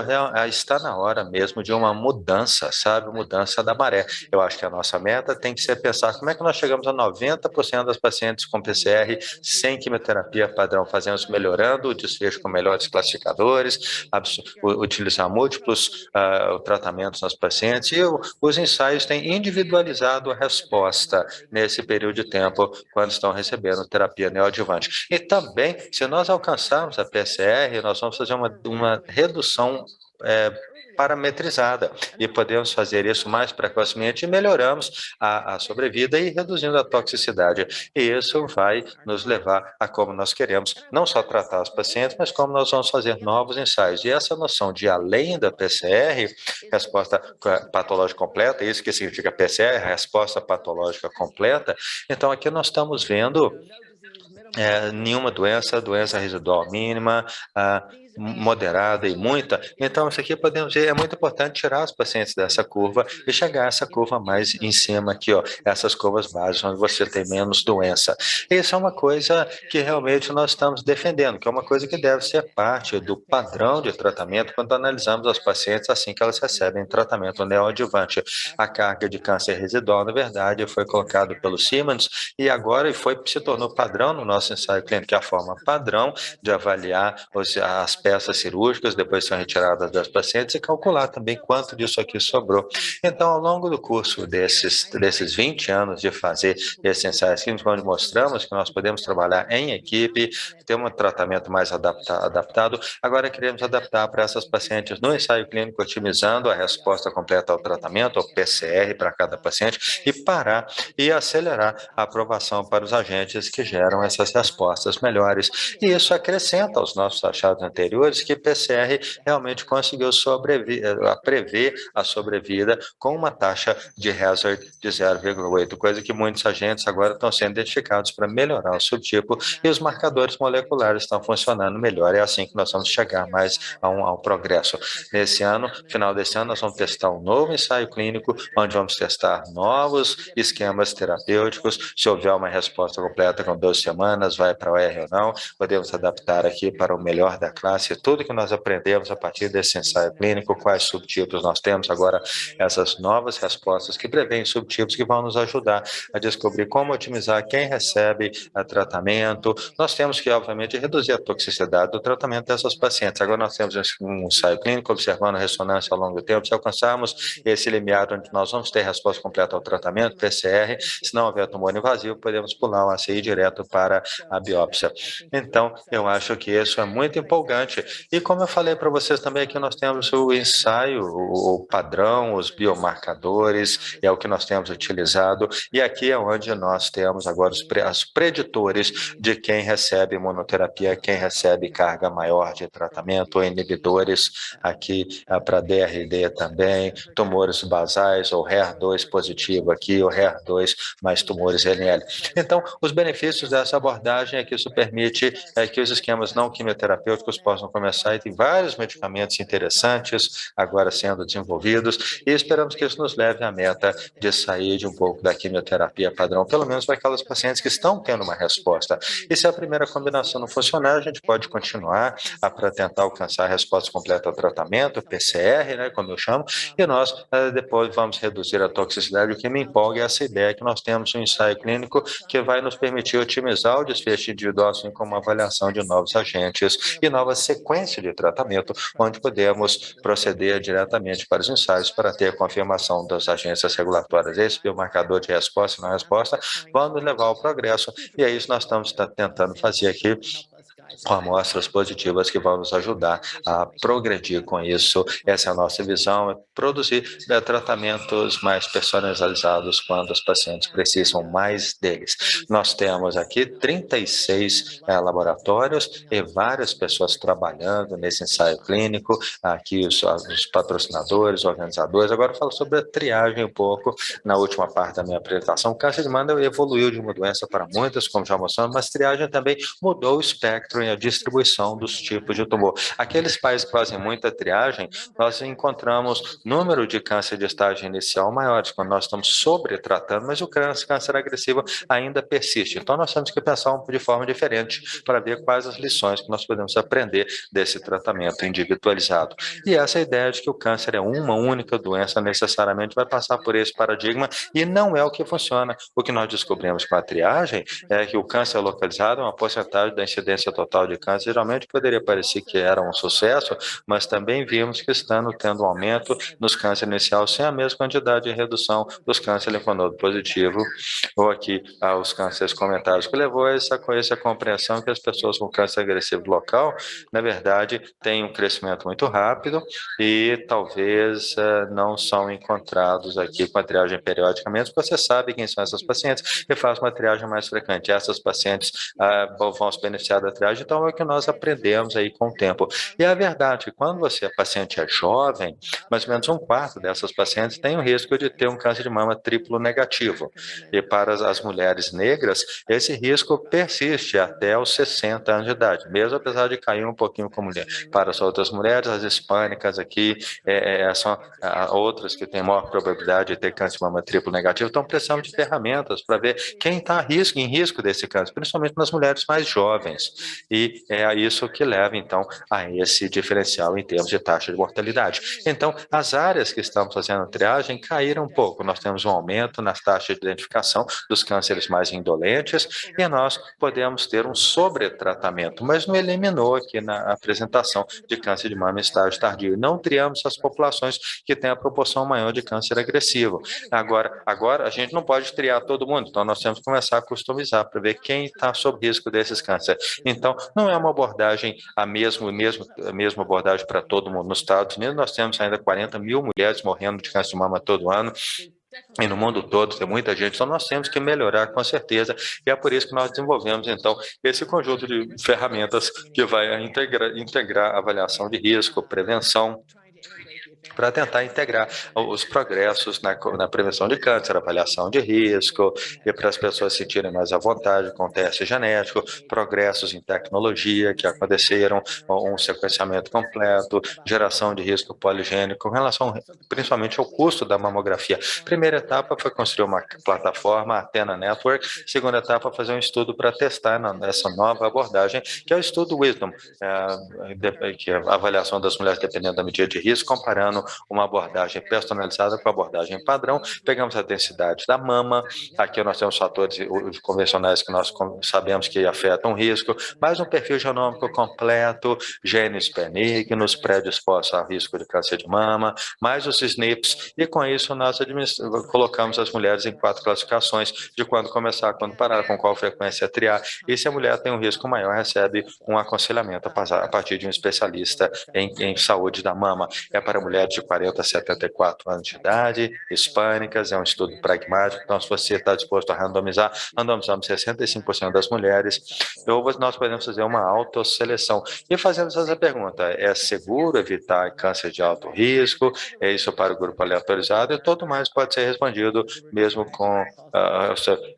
está na hora mesmo de uma mudança, sabe? Mudança da maré. Eu acho que a nossa meta tem que ser pensar como é que nós chegamos a 90% das pacientes com PCR sem quimioterapia padrão, fazemos melhorando o desfecho com melhores classificadores, utilizar múltiplos tratamentos nas pacientes, e os ensaios têm individualizado a resposta nesse período de tempo quando estão recebendo terapia neoadjuvante. E também, se nós alcançarmos a PCR, nós vamos fazer uma redução parametrizada e podemos fazer isso mais precocemente e melhoramos a sobrevida e reduzindo a toxicidade. E isso vai nos levar a como nós queremos não só tratar os pacientes, mas como nós vamos fazer novos ensaios. E essa noção de além da PCR, resposta patológica completa, isso que significa PCR, resposta patológica completa. Então aqui nós estamos vendo nenhuma doença residual mínima, moderada e muita. Então, isso aqui podemos ver, é muito importante tirar os pacientes dessa curva e chegar a essa curva mais em cima aqui, ó, essas curvas bases, onde você tem menos doença. Isso é uma coisa que realmente nós estamos defendendo, que é uma coisa que deve ser parte do padrão de tratamento quando analisamos os pacientes assim que elas recebem tratamento neoadjuvante. A carga de câncer residual, na verdade, foi colocado pelo Siemens e agora se tornou padrão no nosso ensaio clínico, que é a forma padrão de avaliar as peças cirúrgicas, depois são retiradas das pacientes e calcular também quanto disso aqui sobrou. Então, ao longo do curso desses 20 anos de fazer esse ensaio clínico, onde mostramos que nós podemos trabalhar em equipe, ter um tratamento mais adaptado, agora queremos adaptar para essas pacientes no ensaio clínico, otimizando a resposta completa ao tratamento, ao PCR para cada paciente, e parar e acelerar a aprovação para os agentes que geram essas respostas melhores. E isso acrescenta aos nossos achados anteriores que PCR realmente conseguiu prever a sobrevida com uma taxa de hazard de 0,8, coisa que muitos agentes agora estão sendo identificados para melhorar o subtipo e os marcadores moleculares estão funcionando melhor. É assim que nós vamos chegar mais ao progresso. Nesse ano, final desse ano, nós vamos testar um novo ensaio clínico, onde vamos testar novos esquemas terapêuticos. Se houver uma resposta completa com 12 semanas, vai para o R ou não, podemos adaptar aqui para o melhor da classe, tudo que nós aprendemos a partir desse ensaio clínico, quais subtipos nós temos agora, essas novas respostas que prevêem subtipos que vão nos ajudar a descobrir como otimizar quem recebe tratamento. Nós temos que, obviamente, reduzir a toxicidade do tratamento dessas pacientes. Agora nós temos um ensaio clínico observando a ressonância ao longo do tempo. Se alcançarmos esse limiar onde nós vamos ter resposta completa ao tratamento, PCR, se não houver tumor invasivo, podemos pular o ACI direto para a biópsia. Então, eu acho que isso é muito empolgante. E como eu falei para vocês também, aqui nós temos o ensaio, o padrão, os biomarcadores, é o que nós temos utilizado, e aqui é onde nós temos agora os preditores de quem recebe imunoterapia, quem recebe carga maior de tratamento, inibidores aqui para DRD também, tumores basais, ou HER2 positivo aqui, ou HER2 mais tumores LL. Então, os benefícios dessa abordagem é que isso permite que os esquemas não quimioterapêuticos possam começar, e tem vários medicamentos interessantes agora sendo desenvolvidos, e esperamos que isso nos leve à meta de sair de um pouco da quimioterapia padrão, pelo menos para aquelas pacientes que estão tendo uma resposta. E se a primeira combinação não funcionar, a gente pode continuar para tentar alcançar a resposta completa ao tratamento, PCR, né, como eu chamo, e nós depois vamos reduzir a toxicidade. O que me empolga é essa ideia que nós temos um ensaio clínico que vai nos permitir otimizar o desfecho individual, assim como a avaliação de novos agentes e novas sequência de tratamento, onde podemos proceder diretamente para os ensaios para ter a confirmação das agências regulatórias. Esse biomarcador de resposta e não resposta vão nos levar ao progresso, e é isso que nós estamos tentando fazer aqui, com amostras positivas que vão nos ajudar a progredir com isso. Essa é a nossa visão, é produzir tratamentos mais personalizados quando os pacientes precisam mais deles. Nós temos aqui 36 laboratórios e várias pessoas trabalhando nesse ensaio clínico, aqui os patrocinadores, organizadores. Agora eu falo sobre a triagem um pouco na última parte da minha apresentação. O câncer de mama evoluiu de uma doença para muitas, como já mostramos, mas triagem também mudou o espectro e a distribuição dos tipos de tumor. Aqueles países que fazem muita triagem, nós encontramos número de câncer de estágio inicial maiores, quando nós estamos sobretratando, mas o câncer agressivo ainda persiste. Então, nós temos que pensar de forma diferente para ver quais as lições que nós podemos aprender desse tratamento individualizado. E essa ideia de que o câncer é uma única doença necessariamente vai passar por esse paradigma, e não é o que funciona. O que nós descobrimos com a triagem é que o câncer localizado é uma porcentagem da incidência total total de câncer, geralmente poderia parecer que era um sucesso, mas também vimos que estando tendo um aumento nos cânceres iniciais sem a mesma quantidade de redução dos cânceres linfonodo positivo, ou aqui os cânceres comentários, que levou a essa compreensão que as pessoas com câncer agressivo local, na verdade, têm um crescimento muito rápido e talvez não são encontrados aqui com a triagem periodicamente, porque você sabe quem são essas pacientes e faz uma triagem mais frequente. Essas pacientes vão se beneficiar da triagem, então é o que nós aprendemos aí com o tempo. E a verdade é que quando paciente é jovem, mais ou menos um quarto dessas pacientes tem o risco de ter um câncer de mama triplo negativo. E para as mulheres negras, esse risco persiste até os 60 anos de idade, mesmo apesar de cair um pouquinho com mulher. Para as outras mulheres, as hispânicas aqui, são outras que têm maior probabilidade de ter câncer de mama triplo negativo, então precisamos de ferramentas para ver quem está em risco desse câncer, principalmente nas mulheres mais jovens. E é isso que leva, então, a esse diferencial em termos de taxa de mortalidade. Então, as áreas que estamos fazendo triagem caíram um pouco. Nós temos um aumento nas taxas de identificação dos cânceres mais indolentes e nós podemos ter um sobretratamento, mas não eliminou aqui na apresentação de câncer de mama em estágio tardio. Não triamos as populações que têm a proporção maior de câncer agressivo. Agora a gente não pode triar todo mundo, então nós temos que começar a customizar para ver quem está sob risco desses cânceres. Então, não é uma abordagem a mesma abordagem para todo mundo. Nos Estados Unidos, nós temos ainda 40 mil mulheres morrendo de câncer de mama todo ano. E no mundo todo tem muita gente, então nós temos que melhorar com certeza, e é por isso que nós desenvolvemos então esse conjunto de ferramentas que vai integrar avaliação de risco, prevenção, para tentar integrar os progressos na prevenção de câncer, avaliação de risco, e para as pessoas se sentirem mais à vontade com o teste genético, progressos em tecnologia que aconteceram, um sequenciamento completo, geração de risco poligênico, em relação principalmente ao custo da mamografia. Primeira etapa foi construir uma plataforma, a Athena Network. Segunda etapa, fazer um estudo para testar essa nova abordagem, que é o estudo Wisdom, que é a avaliação das mulheres dependendo da medida de risco, comparando uma abordagem personalizada com a abordagem padrão. Pegamos a densidade da mama, aqui nós temos fatores convencionais que nós sabemos que afetam o risco, mais um perfil genômico completo, genes benignos, predispostos a risco de câncer de mama, mais os SNPs, e com isso nós colocamos as mulheres em 4 classificações, de quando começar, quando parar, com qual frequência triar, e se a mulher tem um risco maior, recebe um aconselhamento a partir de um especialista em saúde da mama. É para mulheres de 40 a 74 anos de idade, hispânicas, é um estudo pragmático, então se você está disposto a randomizar, randomizamos 65% das mulheres, ou nós podemos fazer uma autosseleção. E fazemos essa pergunta, é seguro evitar câncer de alto risco? É isso para o grupo aleatorizado? E tudo mais pode ser respondido mesmo com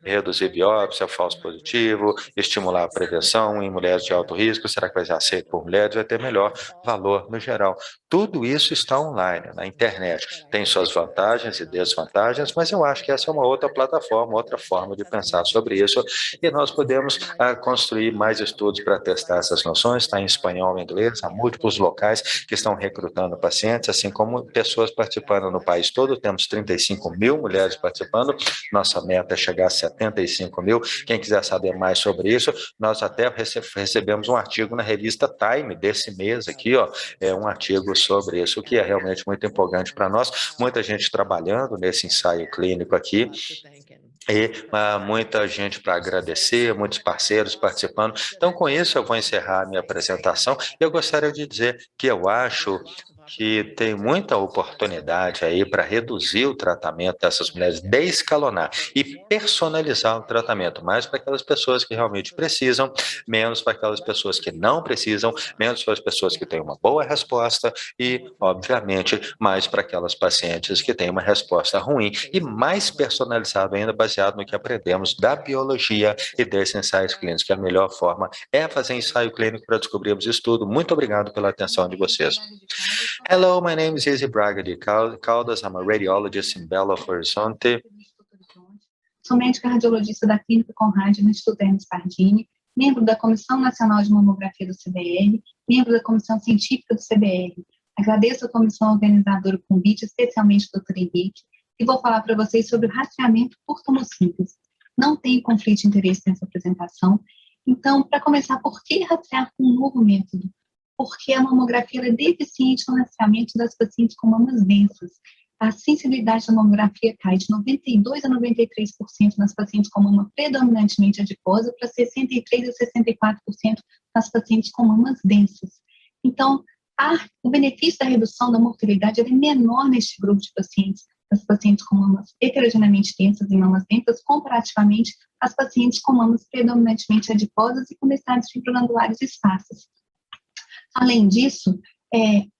reduzir biópsia, falso positivo, estimular a prevenção em mulheres de alto risco, será que vai ser aceito por mulheres? Vai ter melhor valor no geral. Tudo isso está online, na internet. Tem suas vantagens e desvantagens, mas eu acho que essa é uma outra plataforma, outra forma de pensar sobre isso, e nós podemos construir mais estudos para testar essas noções. Está em espanhol e inglês, há múltiplos locais que estão recrutando pacientes, assim como pessoas participando no país todo. Temos 35 mil mulheres participando, nossa meta é chegar a 75 mil. Quem quiser saber mais sobre isso, nós até recebemos um artigo na revista Time desse mês aqui, um artigo sobre isso, que é realmente muito empolgante para nós. Muita gente trabalhando nesse ensaio clínico aqui, e muita gente para agradecer, muitos parceiros participando. Então, com isso, eu vou encerrar a minha apresentação. Eu gostaria de dizer que eu acho que tem muita oportunidade aí para reduzir o tratamento dessas mulheres, descalonar e personalizar o tratamento, mais para aquelas pessoas que realmente precisam, menos para aquelas pessoas que não precisam, menos para as pessoas que têm uma boa resposta e, obviamente, mais para aquelas pacientes que têm uma resposta ruim, e mais personalizado ainda, baseado no que aprendemos da biologia e desses ensaios clínicos, que a melhor forma é fazer ensaio clínico para descobrirmos isso tudo. Muito obrigado pela atenção de vocês. Hello, my name is Izzy Braga de Caldas. I'm a radiologist in Belo Horizonte. Sou médica radiologista da Clínica Conrad no Instituto Hermes Pardini, membro da Comissão Nacional de Mamografia do CBL, membro da Comissão Científica do CBL. Agradeço à comissão organizadora o convite, especialmente o Dr. Henrique, e vou falar para vocês sobre o rastreamento por tomossíntese. Não tem conflito de interesse nessa apresentação. Então, para começar, por que rastrear com um novo método? Porque a mamografia é deficiente no rastreamento das pacientes com mamas densas. A sensibilidade da mamografia cai de 92% a 93% nas pacientes com mama predominantemente adiposa para 63% a 64% nas pacientes com mamas densas. Então, o benefício da redução da mortalidade é menor neste grupo de pacientes, as pacientes com mamas heterogeneamente densas e mamas densas, comparativamente às pacientes com mamas predominantemente adiposas e com densidades fibroglandulares esparsas. Além disso,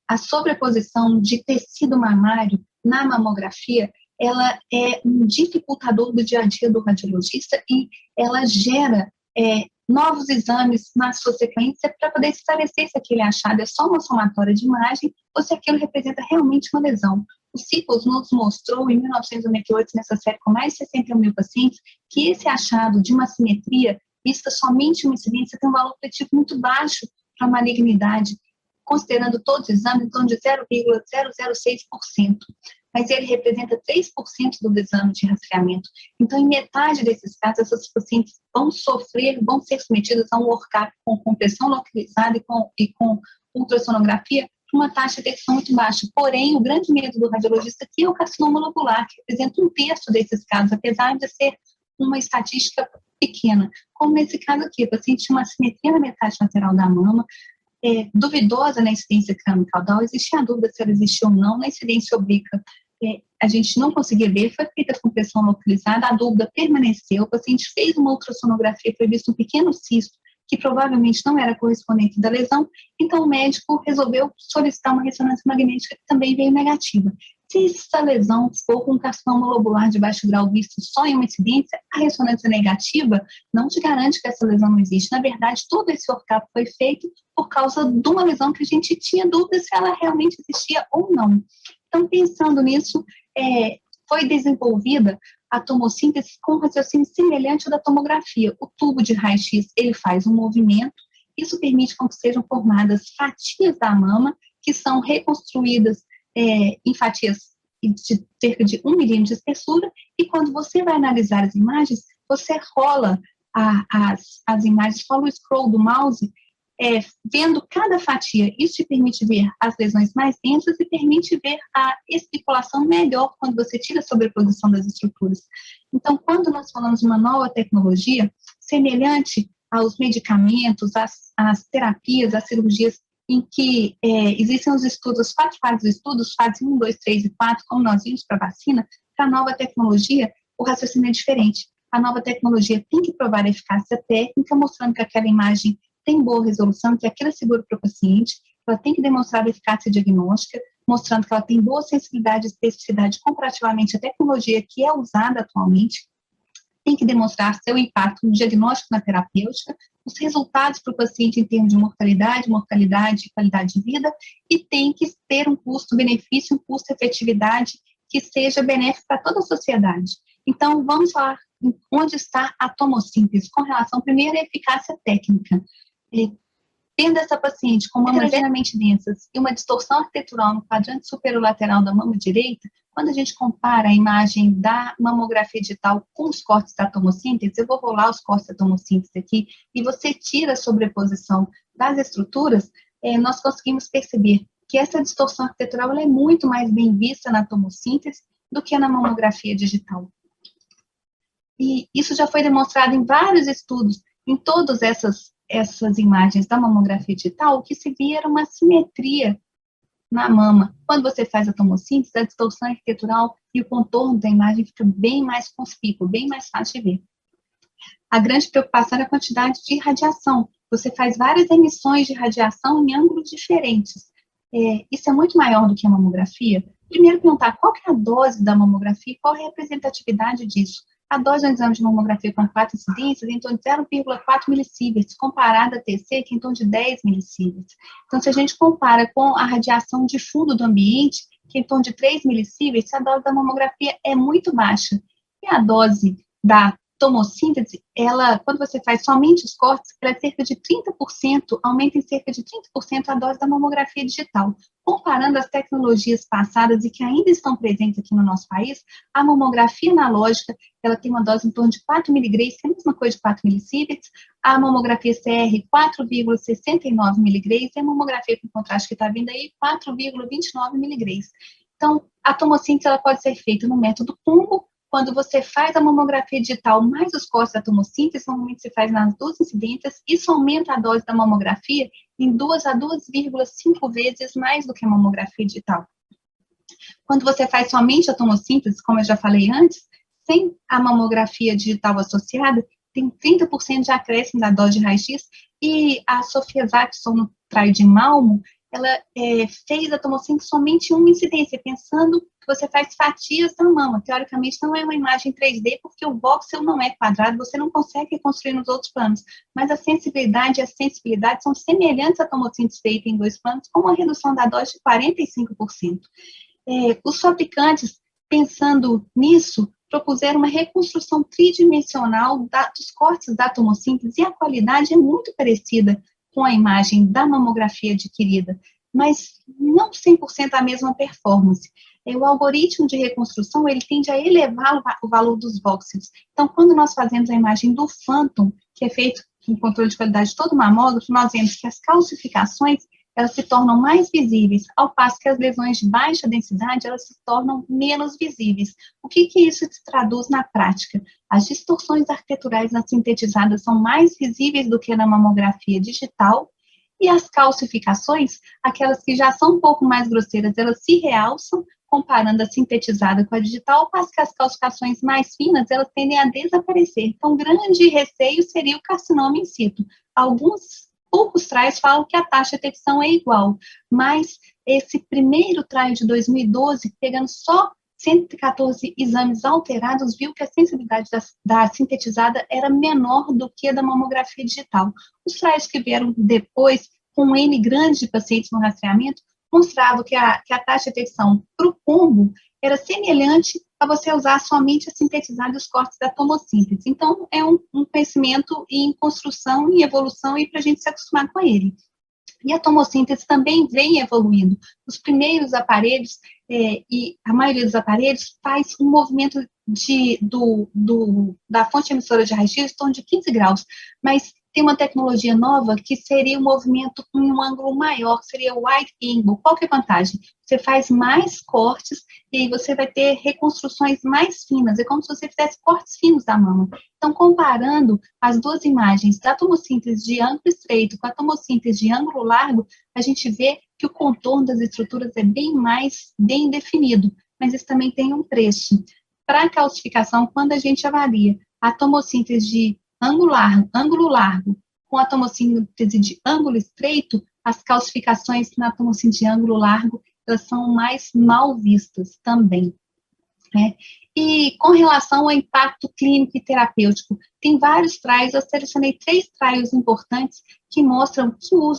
a sobreposição de tecido mamário na mamografia, ela é um dificultador do dia a dia do radiologista e ela gera novos exames na sua sequência para poder esclarecer se aquele achado é só uma somatória de imagem ou se aquilo representa realmente uma lesão. O Sickles nos mostrou, em 1998, nessa série com mais de 61 mil pacientes, que esse achado de uma simetria, vista somente uma incidência, tem um valor preditivo muito baixo para a malignidade, considerando todos os exames, em torno de 0,006%. Mas ele representa 3% do exame de rastreamento. Então, em metade desses casos, essas pacientes vão ser submetidas a um workup com compressão localizada e com ultrassonografia, uma taxa de detecção muito baixa. Porém, o grande medo do radiologista aqui é o carcinoma lobular, que representa 1/3 desses casos, apesar de ser uma estatística pequena. Como nesse caso aqui, o paciente tinha uma simetria na metade lateral da mama, duvidosa na incidência crânio-caudal, existia a dúvida se ela existia ou não, na incidência oblíqua, a gente não conseguia ver, foi feita a compressão localizada, a dúvida permaneceu, o paciente fez uma ultrassonografia, foi visto um pequeno cisto, que provavelmente não era correspondente da lesão, então o médico resolveu solicitar uma ressonância magnética que também veio negativa. Se essa lesão for com carcinoma lobular de baixo grau visto só em uma incidência, a ressonância negativa não te garante que essa lesão não existe. Na verdade, todo esse workup foi feito por causa de uma lesão que a gente tinha dúvida se ela realmente existia ou não. Então, pensando nisso, foi desenvolvida a tomossíntese com um raciocínio semelhante ao da tomografia. O tubo de raio-x, ele faz um movimento, isso permite que sejam formadas fatias da mama, que são reconstruídas em fatias de cerca de 1 milímetro de espessura, e quando você vai analisar as imagens, você rola as imagens, rola o scroll do mouse, vendo cada fatia. Isso te permite ver as lesões mais densas e permite ver a especulação melhor quando você tira a sobreposição das estruturas. Então, quando nós falamos de uma nova tecnologia, semelhante aos medicamentos, às terapias, às cirurgias, em que existem os estudos, 4 fases de estudos, fase 1, 2, 3 e 4, como nós vimos para a vacina, para a nova tecnologia, o raciocínio é diferente. A nova tecnologia tem que provar a eficácia técnica, mostrando que aquela imagem tem boa resolução, que aquilo é seguro para o paciente, ela tem que demonstrar a eficácia diagnóstica, mostrando que ela tem boa sensibilidade e especificidade comparativamente à tecnologia que é usada atualmente, tem que demonstrar seu impacto no diagnóstico na terapêutica, os resultados para o paciente em termos de mortalidade e qualidade de vida, e tem que ter um custo-benefício, um custo-efetividade que seja benéfico para toda a sociedade. Então, vamos falar onde está a tomossíntese com relação, primeiro, à eficácia técnica. Tendo essa paciente com mamas heterogeneamente densas e uma distorção arquitetural no quadrante superolateral da mama direita, quando a gente compara a imagem da mamografia digital com os cortes da tomossíntese, eu vou rolar os cortes da tomossíntese aqui, e você tira a sobreposição das estruturas, nós conseguimos perceber que essa distorção arquitetural ela é muito mais bem vista na tomossíntese do que na mamografia digital. E isso já foi demonstrado em vários estudos, em todas essas imagens da mamografia digital, o que se via era uma simetria na mama. Quando você faz a tomossíntese, a distorção arquitetural e o contorno da imagem fica bem mais conspícuo, bem mais fácil de ver. A grande preocupação é a quantidade de radiação. Você faz várias emissões de radiação em ângulos diferentes. Isso é muito maior do que a mamografia. Primeiro, perguntar qual que é a dose da mamografia e qual é a representatividade disso. A dose do exame de mamografia com 4 incidências é em torno de 0,4 milissieverts, comparada a TC, que é em torno de 10 milissieverts. Então, se a gente compara com a radiação de fundo do ambiente, que é em torno de 3 milissieverts, a dose da mamografia é muito baixa. E a dose da tomossíntese, ela, quando você faz somente os cortes, ela é cerca de 30%, aumenta em cerca de 30% a dose da mamografia digital. Comparando as tecnologias passadas e que ainda estão presentes aqui no nosso país, a mamografia analógica, ela tem uma dose em torno de 4 miligramas, que é a mesma coisa de 4 milissieverts, a mamografia CR 4,69 miligramas, e a mamografia com contraste que está vindo aí 4,29 miligramas. Então, a tomossíntese ela pode ser feita no método combo. Quando você faz a mamografia digital mais os cortes da tomossíntese, normalmente você faz nas duas incidências, isso aumenta a dose da mamografia em 2 a 2,5 vezes mais do que a mamografia digital. Quando você faz somente a tomossíntese, como eu já falei antes, sem a mamografia digital associada, tem 30% de acréscimo da dose de raio-x, e a Sofia Zackson, no trial de Malmo, ela fez a tomossíntese somente uma incidência, pensando que você faz fatias da mama. Teoricamente, não é uma imagem 3D, porque o voxel não é quadrado, você não consegue reconstruir nos outros planos. Mas a sensibilidade e a sensibilidade são semelhantes à tomossíntese feita em 2 planos, com uma redução da dose de 45%. Os fabricantes, pensando nisso, propuseram uma reconstrução tridimensional dos cortes da tomossíntese, e a qualidade é muito parecida com a imagem da mamografia adquirida, mas não 100% a mesma performance. O algoritmo de reconstrução, ele tende a elevar o valor dos voxels. Então, quando nós fazemos a imagem do Phantom, que é feito com controle de qualidade de todo o mamógrafo, nós vemos que as calcificações, elas se tornam mais visíveis, ao passo que as lesões de baixa densidade, elas se tornam menos visíveis. O que isso se traduz na prática? As distorções arquiteturais nas sintetizadas são mais visíveis do que na mamografia digital, e as calcificações, aquelas que já são um pouco mais grosseiras, elas se realçam, comparando a sintetizada com a digital, ao passo que as calcificações mais finas, elas tendem a desaparecer. Então, grande receio seria o carcinoma in situ. Poucos trials falam que a taxa de detecção é igual, mas esse primeiro trial de 2012, pegando só 114 exames alterados, viu que a sensibilidade da sintetizada era menor do que a da mamografia digital. Os trials que vieram depois, com um N grande de pacientes no rastreamento, mostravam que a taxa de detecção para o combo era semelhante a você usar somente a sintetizada e os cortes da tomossíntese. Então, é um conhecimento em construção e evolução, e para a gente se acostumar com ele. E a tomossíntese também vem evoluindo. Os primeiros aparelhos, e a maioria dos aparelhos, faz um movimento da fonte emissora de raio-x em torno de 15 graus, mas tem uma tecnologia nova que seria um movimento em um ângulo maior, que seria o wide angle. Qual que é a vantagem? Você faz mais cortes e aí você vai ter reconstruções mais finas. É como se você fizesse cortes finos da mama. Então, comparando as duas imagens da tomossíntese de ângulo estreito com a tomossíntese de ângulo largo, a gente vê que o contorno das estruturas é bem definido, mas isso também tem um preço. Para a calcificação, quando a gente avalia a tomossíntese de ângulo largo com a tomossíntese de ângulo estreito, as calcificações na tomossíntese de ângulo largo, elas são mais mal vistas também. E com relação ao impacto clínico e terapêutico, tem vários trials, eu selecionei 3 trials importantes que mostram que com o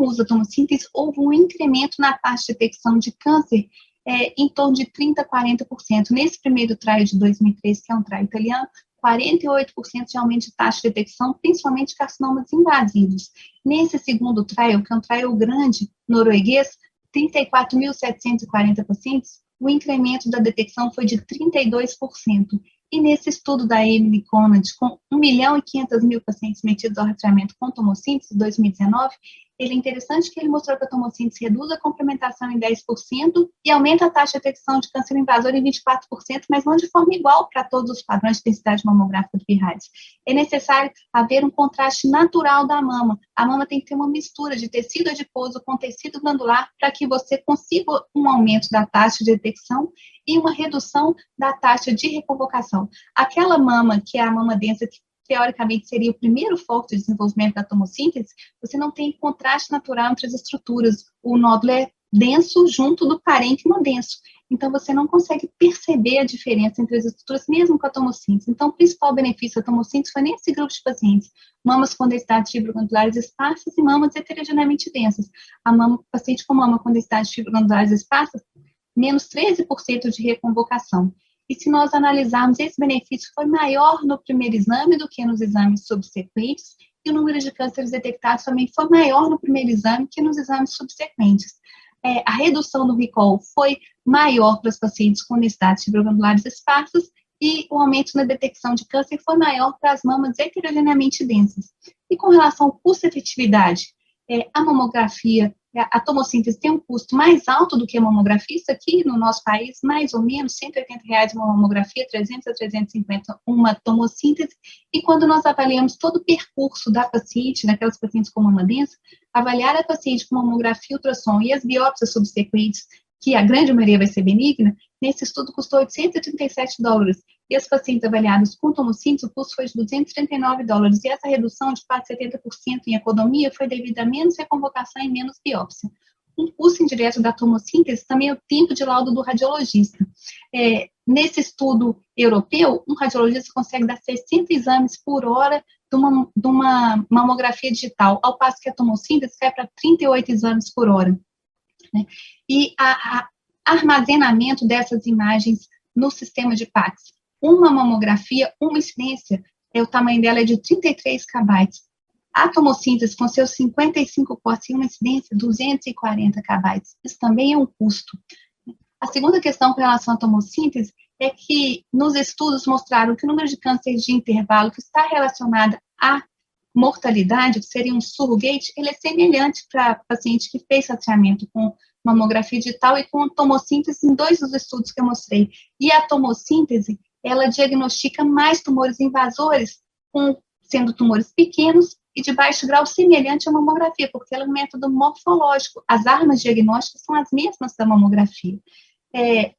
uso da tomossíntese houve um incremento na taxa de detecção de câncer em torno de 30% a 40%. Nesse primeiro trial de 2013, que é um trial italiano, 48% de aumento de taxa de detecção, principalmente carcinomas invasivos. Nesse segundo trial, que é um trial grande norueguês, 34.740 pacientes, o incremento da detecção foi de 32%. E nesse estudo da Emily Conant, com 1.500.000 pacientes metidos ao rastreamento com tomossíntese, 2019, ele é interessante que ele mostrou que a tomossíntese reduz a complementação em 10% e aumenta a taxa de detecção de câncer invasor em 24%, mas não de forma igual para todos os padrões de densidade mamográfica do BIRADS. É necessário haver um contraste natural da mama. A mama tem que ter uma mistura de tecido adiposo com tecido glandular para que você consiga um aumento da taxa de detecção e uma redução da taxa de reconvocação. Aquela mama, que é a mama densa, que teoricamente seria o primeiro foco de desenvolvimento da tomossíntese, você não tem contraste natural entre as estruturas. O nódulo é denso junto do parênquima denso. Então, você não consegue perceber a diferença entre as estruturas, mesmo com a tomossíntese. Então, o principal benefício da tomossíntese foi nesse grupo de pacientes. Mamas com densidade de fibroglandulares esparsas e mamas heterogeneamente densas. Paciente com mama com densidade de fibroglandulares esparsas, menos 13% de reconvocação. e se nós analisarmos, esse benefício foi maior no primeiro exame do que nos exames subsequentes, e o número de cânceres detectados também foi maior no primeiro exame que nos exames subsequentes. A redução do recall foi maior para os pacientes com necessidades fibroglandulares esparsas, e o aumento na detecção de câncer foi maior para as mamas heterogeneamente densas. E com relação ao custo-efetividade, a mamografia, a tomossíntese tem um custo mais alto do que a mamografia, isso aqui no nosso país, mais ou menos R$180 uma mamografia, 300 a 350 uma tomossíntese, e quando nós avaliamos todo o percurso da paciente, daquelas pacientes com mama densa, avaliar a paciente com mamografia, ultrassom e as biópsias subsequentes, que a grande maioria vai ser benigna, nesse estudo custou $837, e as pacientes avaliadas com tomossíntese, o custo foi de $239, e essa redução de quase 70% em economia foi devido a menos reconvocação e menos biópsia. Um custo indireto da tomossíntese também é o tempo de laudo do radiologista. Nesse estudo europeu, um radiologista consegue dar 60 exames por hora de uma mamografia digital, ao passo que a tomossíntese cai para 38 exames por hora. Né? E armazenamento dessas imagens no sistema de PACS. Uma mamografia, uma incidência, o tamanho dela é de 33 KB. A tomossíntese, com seus 55 cortes e uma incidência, 240 KB. Isso também é um custo. A segunda questão com relação à tomossíntese é que nos estudos mostraram que o número de cânceres de intervalo que está relacionado à mortalidade, que seria um surrogate, ele é semelhante para paciente que fez rastreamento com mamografia digital e com tomossíntese em 2 dos estudos que eu mostrei. E a tomossíntese, ela diagnostica mais tumores invasores, sendo tumores pequenos e de baixo grau, semelhante à mamografia, porque ela é um método morfológico. As armas diagnósticas são as mesmas da mamografia.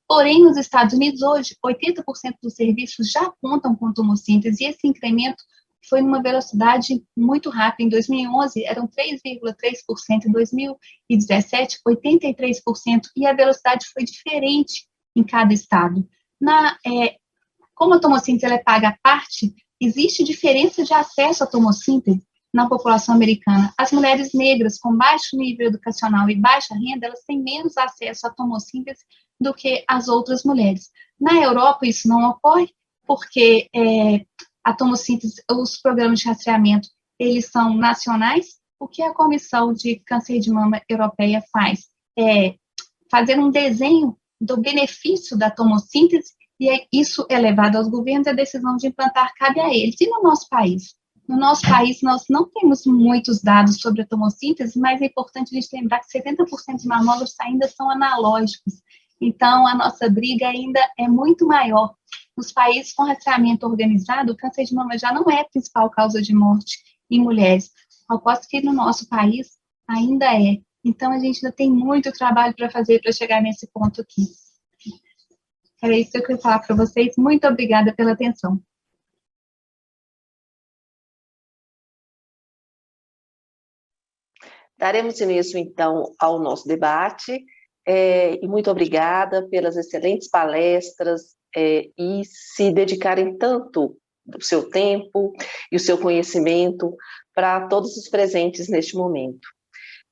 Porém, nos Estados Unidos, hoje, 80% dos serviços já contam com tomossíntese, e esse incremento foi numa velocidade muito rápida. Em 2011, eram 3,3%, em 2017, 83%, e a velocidade foi diferente em cada estado. Como a tomossíntese ela é paga à parte, existe diferença de acesso à tomossíntese na população americana. As mulheres negras com baixo nível educacional e baixa renda, elas têm menos acesso à tomossíntese do que as outras mulheres. Na Europa, isso não ocorre, porque a tomossíntese, os programas de rastreamento, eles são nacionais. O que a Comissão de Câncer de Mama Europeia faz é fazer um desenho do benefício da tomossíntese, e isso é levado aos governos, e a decisão de implantar cabe a eles. E no nosso país? No nosso país, nós não temos muitos dados sobre a tomossíntese, mas é importante a gente lembrar que 70% de mamógrafos ainda são analógicos. Então, a nossa briga ainda é muito maior. Nos países com rastreamento organizado, o câncer de mama já não é a principal causa de morte em mulheres, ao passo que no nosso país ainda é. Então, a gente ainda tem muito trabalho para fazer para chegar nesse ponto aqui. Era isso que eu queria falar para vocês. Muito obrigada pela atenção. Daremos início, então, ao nosso debate, e muito obrigada pelas excelentes palestras, e se dedicarem tanto o seu tempo e o seu conhecimento para todos os presentes neste momento.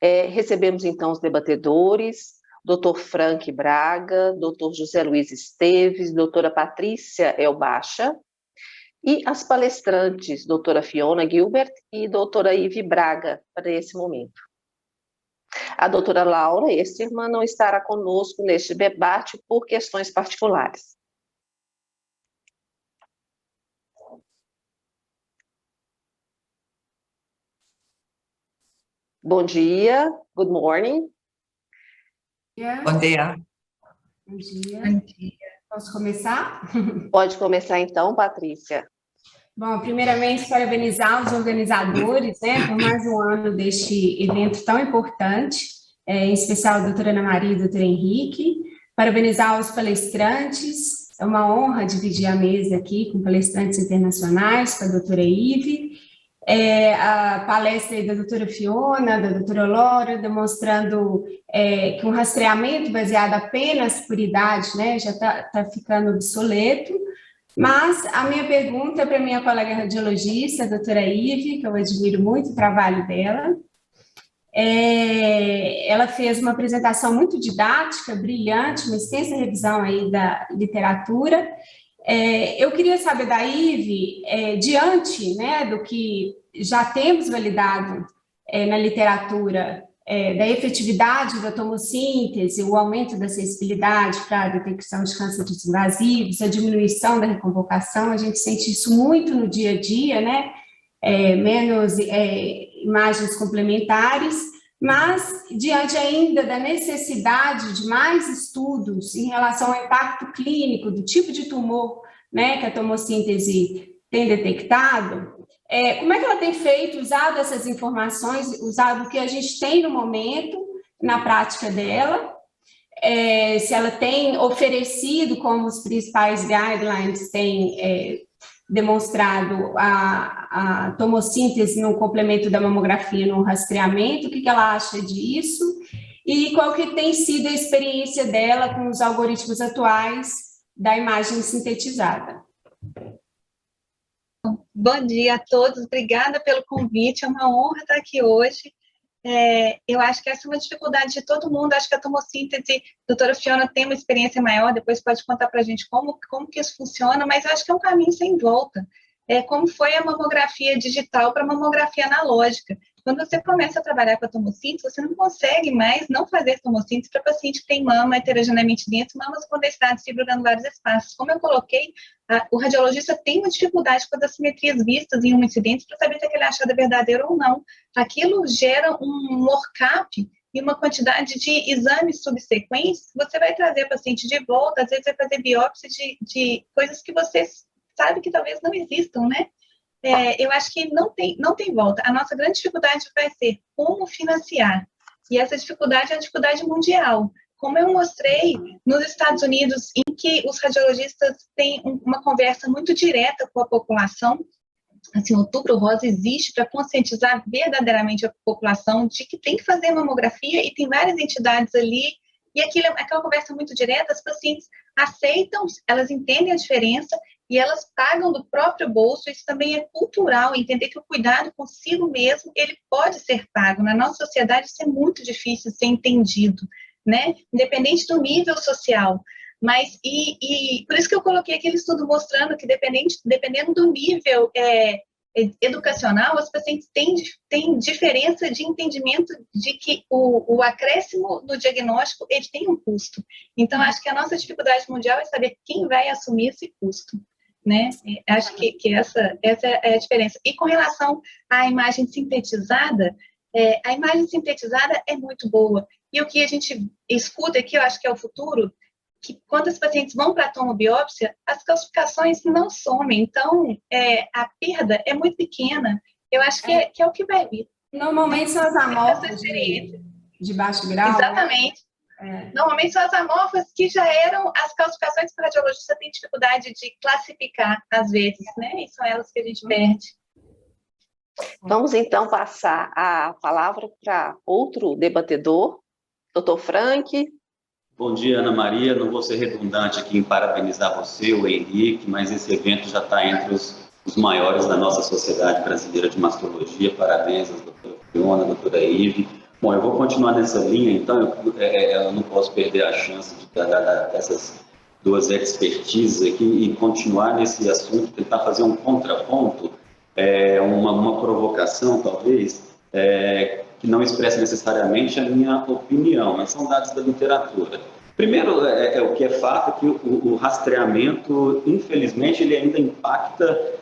Recebemos, então, os debatedores, Dr. Frank Braga, Dr. José Luiz Esteves, doutora Patrícia Elbacha, e as palestrantes, doutora Fiona Gilbert e doutora Ive Braga, para esse momento. A doutora Laura Esterman não estará conosco neste debate por questões particulares. Bom dia, good morning. Bom dia. Bom dia. Posso começar? Pode começar então, Patrícia. Bom, primeiramente, parabenizar os organizadores, por mais um ano deste evento tão importante, em especial a doutora Ana Maria e o doutor Henrique. Parabenizar os palestrantes, é uma honra dividir a mesa aqui com palestrantes internacionais, com a doutora Ive, a palestra aí da doutora Fiona, da doutora Laura, demonstrando que um rastreamento baseado apenas por idade, já está ficando obsoleto. Mas a minha pergunta é para a minha colega radiologista, a doutora Ive, que eu admiro muito o trabalho dela. Ela fez uma apresentação muito didática, brilhante, uma extensa revisão aí da literatura. Eu queria saber da Ive, diante, né, do que já temos validado na literatura, da efetividade da tomossíntese, o aumento da sensibilidade para a detecção de cânceres invasivos, a diminuição da reconvocação, a gente sente isso muito no dia a dia, né? Menos imagens complementares, mas diante ainda da necessidade de mais estudos em relação ao impacto clínico do tipo de tumor, né, que a tomossíntese tem detectado, como é que ela tem feito, usado essas informações, usado o que a gente tem no momento, na prática dela, se ela tem oferecido, como os principais guidelines têm demonstrado, a tomossíntese no complemento da mamografia no rastreamento, o que ela acha disso, e qual que tem sido a experiência dela com os algoritmos atuais da imagem sintetizada. Bom dia a todos, obrigada pelo convite, é uma honra estar aqui hoje. Eu acho que essa é uma dificuldade de todo mundo, acho que a tomossíntese, a doutora Fiona tem uma experiência maior, depois pode contar para a gente como que isso funciona, mas acho que é um caminho sem volta. Como foi a mamografia digital para a mamografia analógica. Quando você começa a trabalhar com a tomossíntese, você não consegue mais não fazer tomossíntese para paciente que tem mama heterogeneamente densa, mamas com densidades fibrogranulares esparsas. Como eu coloquei, o radiologista tem uma dificuldade com as assimetrias vistas em uma incidência para saber se aquele achado é verdadeiro ou não. Aquilo gera um workup e uma quantidade de exames subsequentes, você vai trazer o paciente de volta, às vezes vai fazer biópsia de coisas que você sabe que talvez não existam, né? Eu acho que não tem volta. A nossa grande dificuldade vai ser como financiar. E essa dificuldade é a dificuldade mundial. Como eu mostrei nos Estados Unidos, em que os radiologistas têm uma conversa muito direta com a população, assim, o Outubro Rosa existe para conscientizar verdadeiramente a população de que tem que fazer mamografia e tem várias entidades ali, e aquela conversa muito direta, as pacientes aceitam, elas entendem a diferença e elas pagam do próprio bolso. Isso também é cultural, entender que o cuidado consigo mesmo, ele pode ser pago. Na nossa sociedade isso é muito difícil de ser entendido, né? Independente do nível social. Mas, por isso que eu coloquei aquele estudo mostrando que dependendo do nível educacional, as pacientes têm diferença de entendimento de que o acréscimo no diagnóstico, ele tem um custo. Então, acho que a nossa dificuldade mundial é saber quem vai assumir esse custo, né? Acho que essa é a diferença. E com relação à imagem sintetizada, a imagem sintetizada é muito boa. E o que a gente escuta aqui, eu acho que é o futuro, que quando os pacientes vão para a tomobiópsia, as calcificações não somem. Então, a perda é muito pequena. Eu acho que é o que vai vir. Normalmente são as amostras de baixo grau. Exatamente. Né? Normalmente são as amorfas que já eram as calcificações que o radiologista tem dificuldade de classificar, às vezes, né? E são elas que a gente perde. Vamos, então, passar a palavra para outro debatedor, doutor Frank. Bom dia, Ana Maria. Não vou ser redundante aqui em parabenizar você, o Henrique, mas esse evento já está entre os maiores da nossa Sociedade Brasileira de Mastologia. Parabéns à doutora Fiona, à doutora Ive. Bom, eu vou continuar nessa linha, então eu não posso perder a chance de dessas duas expertises aqui e continuar nesse assunto, tentar fazer um contraponto, uma provocação, talvez, que não expressa necessariamente a minha opinião, mas são dados da literatura. Primeiro, o que é fato é que o rastreamento, infelizmente, ele ainda impacta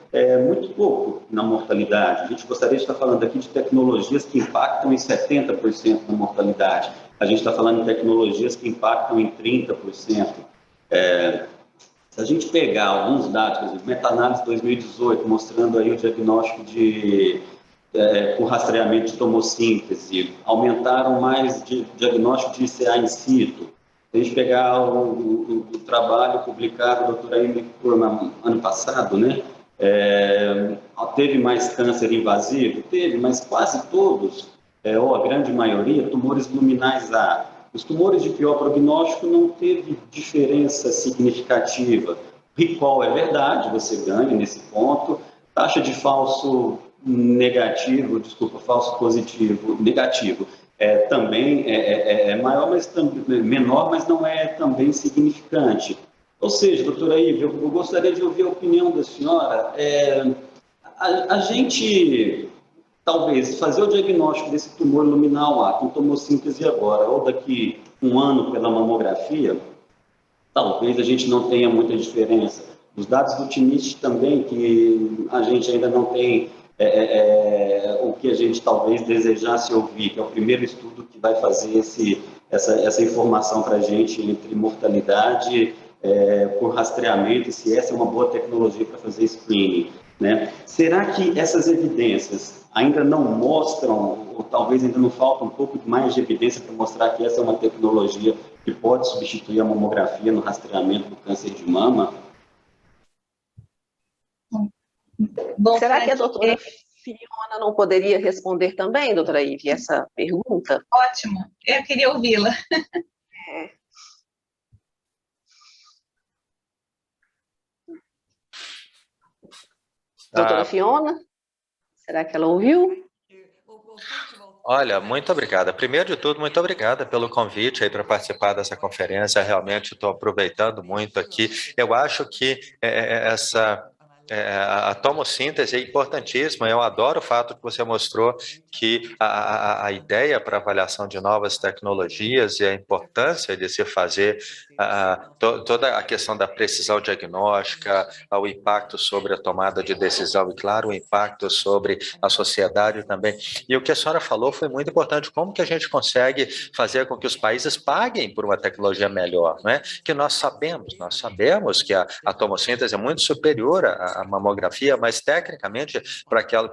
muito pouco na mortalidade. A gente gostaria de estar falando aqui de tecnologias que impactam em 70% na mortalidade. A gente está falando de tecnologias que impactam em 30%. Se a gente pegar alguns dados, por exemplo, meta-análise 2018, mostrando aí o diagnóstico com rastreamento de tomossíntese, aumentaram mais de diagnóstico de ICA in situ. Se a gente pegar o trabalho publicado da doutora Amy Kurman ano passado, né? Teve mais câncer invasivo? Teve, mas quase todos, ou a grande maioria, tumores luminais A. Os tumores de pior prognóstico não teve diferença significativa. Recall é verdade, você ganha nesse ponto. Taxa de falso positivo, negativo, também é maior, mas menor, mas não é também significante. Ou seja, doutora Ive, eu gostaria de ouvir a opinião da senhora. A gente, talvez, fazer o diagnóstico desse tumor luminal lá, com tomossíntese agora, ou daqui um ano pela mamografia, talvez a gente não tenha muita diferença. Os dados do TIMIT também, que a gente ainda não tem o que a gente talvez desejasse ouvir, que é o primeiro estudo que vai fazer essa informação para a gente entre mortalidade por rastreamento, se essa é uma boa tecnologia para fazer screening, né? Será que essas evidências ainda não mostram, ou talvez ainda não falta um pouco mais de evidência para mostrar que essa é uma tecnologia que pode substituir a mamografia no rastreamento do câncer de mama? Bom, será que a doutora Fiona não poderia responder também, doutora Ive, essa pergunta? Ótimo, eu queria ouvi-la. Doutora Fiona, será que ela ouviu? Olha, muito obrigada. Primeiro de tudo, muito obrigada pelo convite aí para participar dessa conferência. Realmente estou aproveitando muito aqui. Eu acho que a tomossíntese é importantíssima. Eu adoro o fato que você mostrou que a ideia para avaliação de novas tecnologias e a importância de se fazer toda a questão da precisão diagnóstica, o impacto sobre a tomada de decisão e, claro, o impacto sobre a sociedade também. E o que a senhora falou foi muito importante, como que a gente consegue fazer com que os países paguem por uma tecnologia melhor, não é? Que nós sabemos que a tomossíntese é muito superior à mamografia, mas tecnicamente,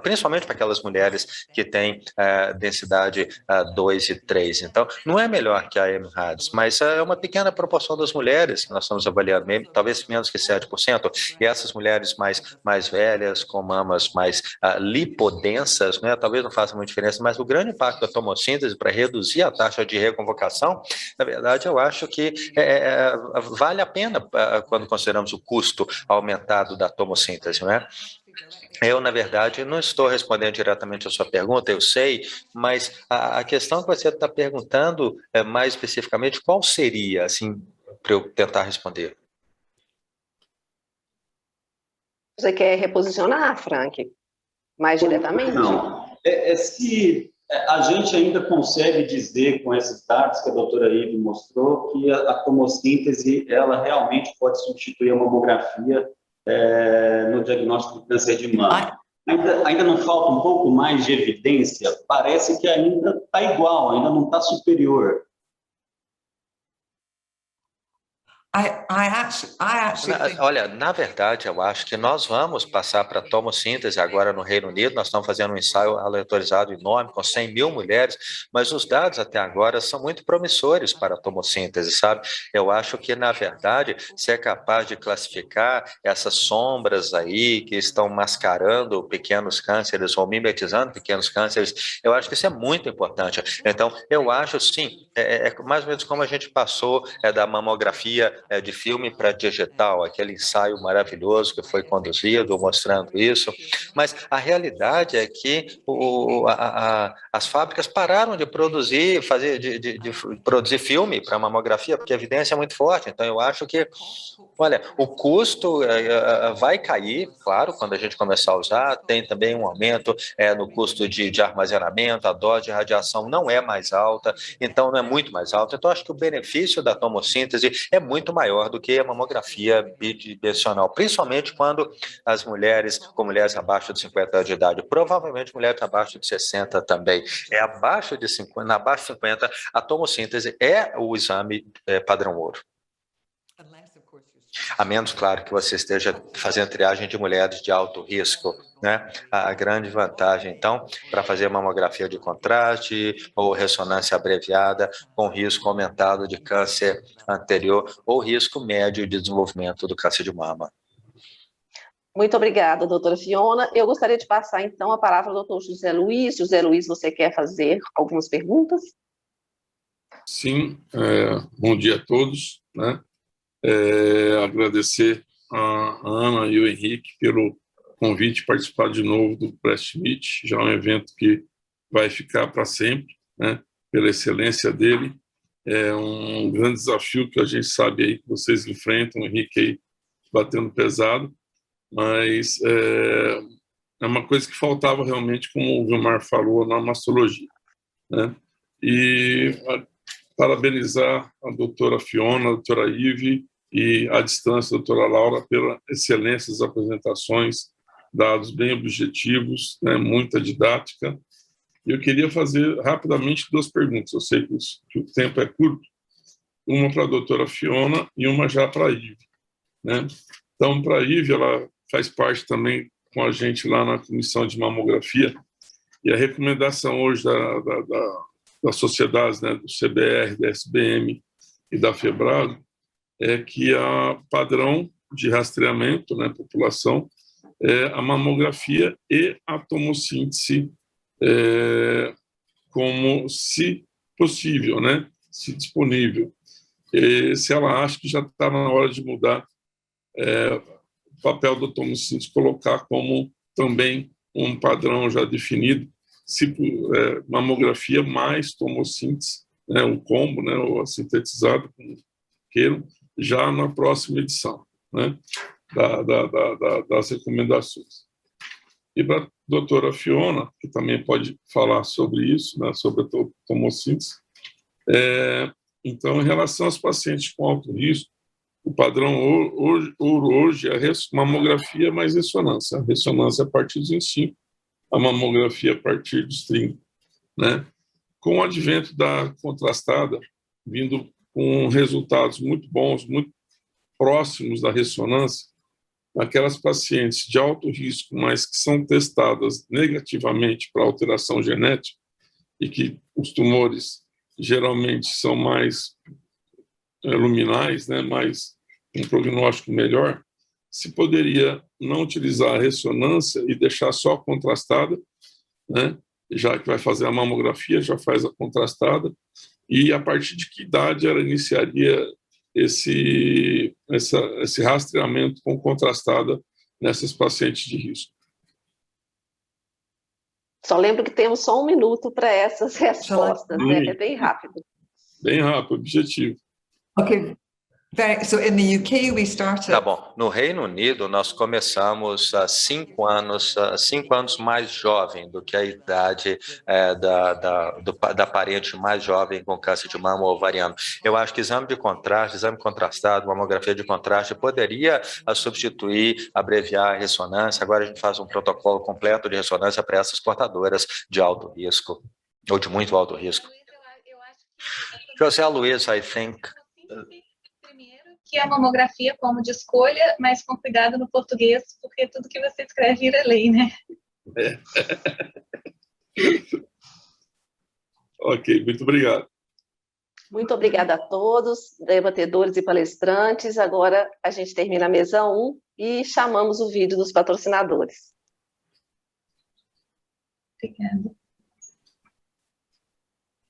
principalmente para aquelas mulheres que têm densidade 2 e 3. Então, não é melhor que a EMRADS, mas é uma pequena proporção das mulheres que nós estamos avaliando, talvez menos que 7%, e essas mulheres mais velhas, com mamas mais lipodensas, né, talvez não faça muita diferença, mas o grande impacto da tomossíntese para reduzir a taxa de reconvocação, na verdade, eu acho que vale a pena quando consideramos o custo aumentado da tomossíntese, né? Eu, na verdade, não estou respondendo diretamente a sua pergunta, eu sei, mas a questão que você está perguntando, mais especificamente, qual seria, assim, para eu tentar responder? Você quer reposicionar, Frank, mais diretamente? Não. Se a gente ainda consegue dizer, com esses dados que a doutora Ive mostrou, que a tomossíntese, ela realmente pode substituir a mamografia no diagnóstico do câncer de mama. Ainda não falta um pouco mais de evidência? Parece que ainda está igual, ainda não está superior. Olha, na verdade, eu acho que nós vamos passar para a tomossíntese agora no Reino Unido. Nós estamos fazendo um ensaio aleatorizado enorme com 100 mil mulheres, mas os dados até agora são muito promissores para a tomossíntese, sabe? Eu acho que, na verdade, se é capaz de classificar essas sombras aí que estão mascarando pequenos cânceres ou mimetizando pequenos cânceres, eu acho que isso é muito importante. Então, eu acho, sim, mais ou menos como a gente passou da mamografia de filme para digital, aquele ensaio maravilhoso que foi conduzido, mostrando isso, mas a realidade é que as fábricas pararam de produzir, de produzir filme para mamografia, porque a evidência é muito forte. Então, eu acho que, olha, o custo vai cair, claro, quando a gente começar a usar. Tem também um aumento no custo de armazenamento, a dose de radiação não é mais alta, então não é muito mais alta. Então, acho que o benefício da tomossíntese é muito maior do que a mamografia bidimensional, principalmente quando as mulheres, com mulheres abaixo de 50 anos de idade, provavelmente mulheres abaixo de 60 também, abaixo de 50, a tomossíntese é o exame padrão ouro. A menos, claro, que você esteja fazendo triagem de mulheres de alto risco, né? A grande vantagem, então, para fazer mamografia de contraste ou ressonância abreviada com risco aumentado de câncer anterior ou risco médio de desenvolvimento do câncer de mama. Muito obrigada, doutora Fiona. Eu gostaria de passar, então, a palavra ao doutor José Luiz. José Luiz, você quer fazer algumas perguntas? Sim, bom dia a todos, né? Agradecer a Ana e o Henrique pelo convite participar de novo do Breast Meet, já é um evento que vai ficar para sempre, né? pela excelência dele. É um grande desafio que a gente sabe aí que vocês enfrentam, o Henrique aí batendo pesado, mas é uma coisa que faltava realmente, como o Vilmar falou, na mastologia, né? E parabenizar a doutora Fiona, a doutora Ive e, à distância, a doutora Laura, pela excelência das apresentações, dados bem objetivos, né? Muita didática. Eu queria fazer rapidamente 2 perguntas. Eu sei que o tempo é curto. Uma para a doutora Fiona e uma já para a Ive, né? Então, para a Ive, ela faz parte também com a gente lá na comissão de mamografia, e a recomendação hoje das sociedades, né, do CBR, da SBM e da FEBRAG, é que a padrão de rastreamento, né, população, é a mamografia e a tomossíntese como, se possível, né, se disponível. E se ela acha que já está na hora de mudar o papel do tomossíntese, colocar como também um padrão já definido, mamografia mais tomossíntese, né, o combo, né, o sintetizado, como queiram, já na próxima edição, né, das recomendações. E para a doutora Fiona, que também pode falar sobre isso, né, sobre a tomossíntese, então, em relação aos pacientes com alto risco, o padrão hoje é a mamografia mais ressonância. A ressonância a partir dos 25, a mamografia a partir dos 30. Né? Com o advento da contrastada, vindo com resultados muito bons, muito próximos da ressonância, aquelas pacientes de alto risco, mas que são testadas negativamente para alteração genética, e que os tumores geralmente são mais luminais, né, mais um prognóstico melhor, se poderia não utilizar a ressonância e deixar só contrastada, né, já que vai fazer a mamografia, já faz a contrastada, e a partir de que idade ela iniciaria esse rastreamento com contrastada nessas pacientes de risco? Só lembro que temos só 1 minuto para essas respostas, né? É bem rápido. Bem rápido, objetivo. Okay. So in the UK we started. Tá bom. No Reino Unido nós começamos há 5 anos mais jovem do que a idade da parente mais jovem com câncer de mama ou ovariano. Eu acho que exame contrastado, mamografia de contraste poderia substituir, abreviar a ressonância. Agora a gente faz um protocolo completo de ressonância para essas portadoras de alto risco ou de muito alto risco. José Luiz, I think. Que a mamografia como de escolha, mas com cuidado no português, porque tudo que você escreve vira lei, né? Ok, muito obrigado. Muito obrigada a todos, debatedores e palestrantes. Agora a gente termina a mesa 1 e chamamos o vídeo dos patrocinadores. Obrigada.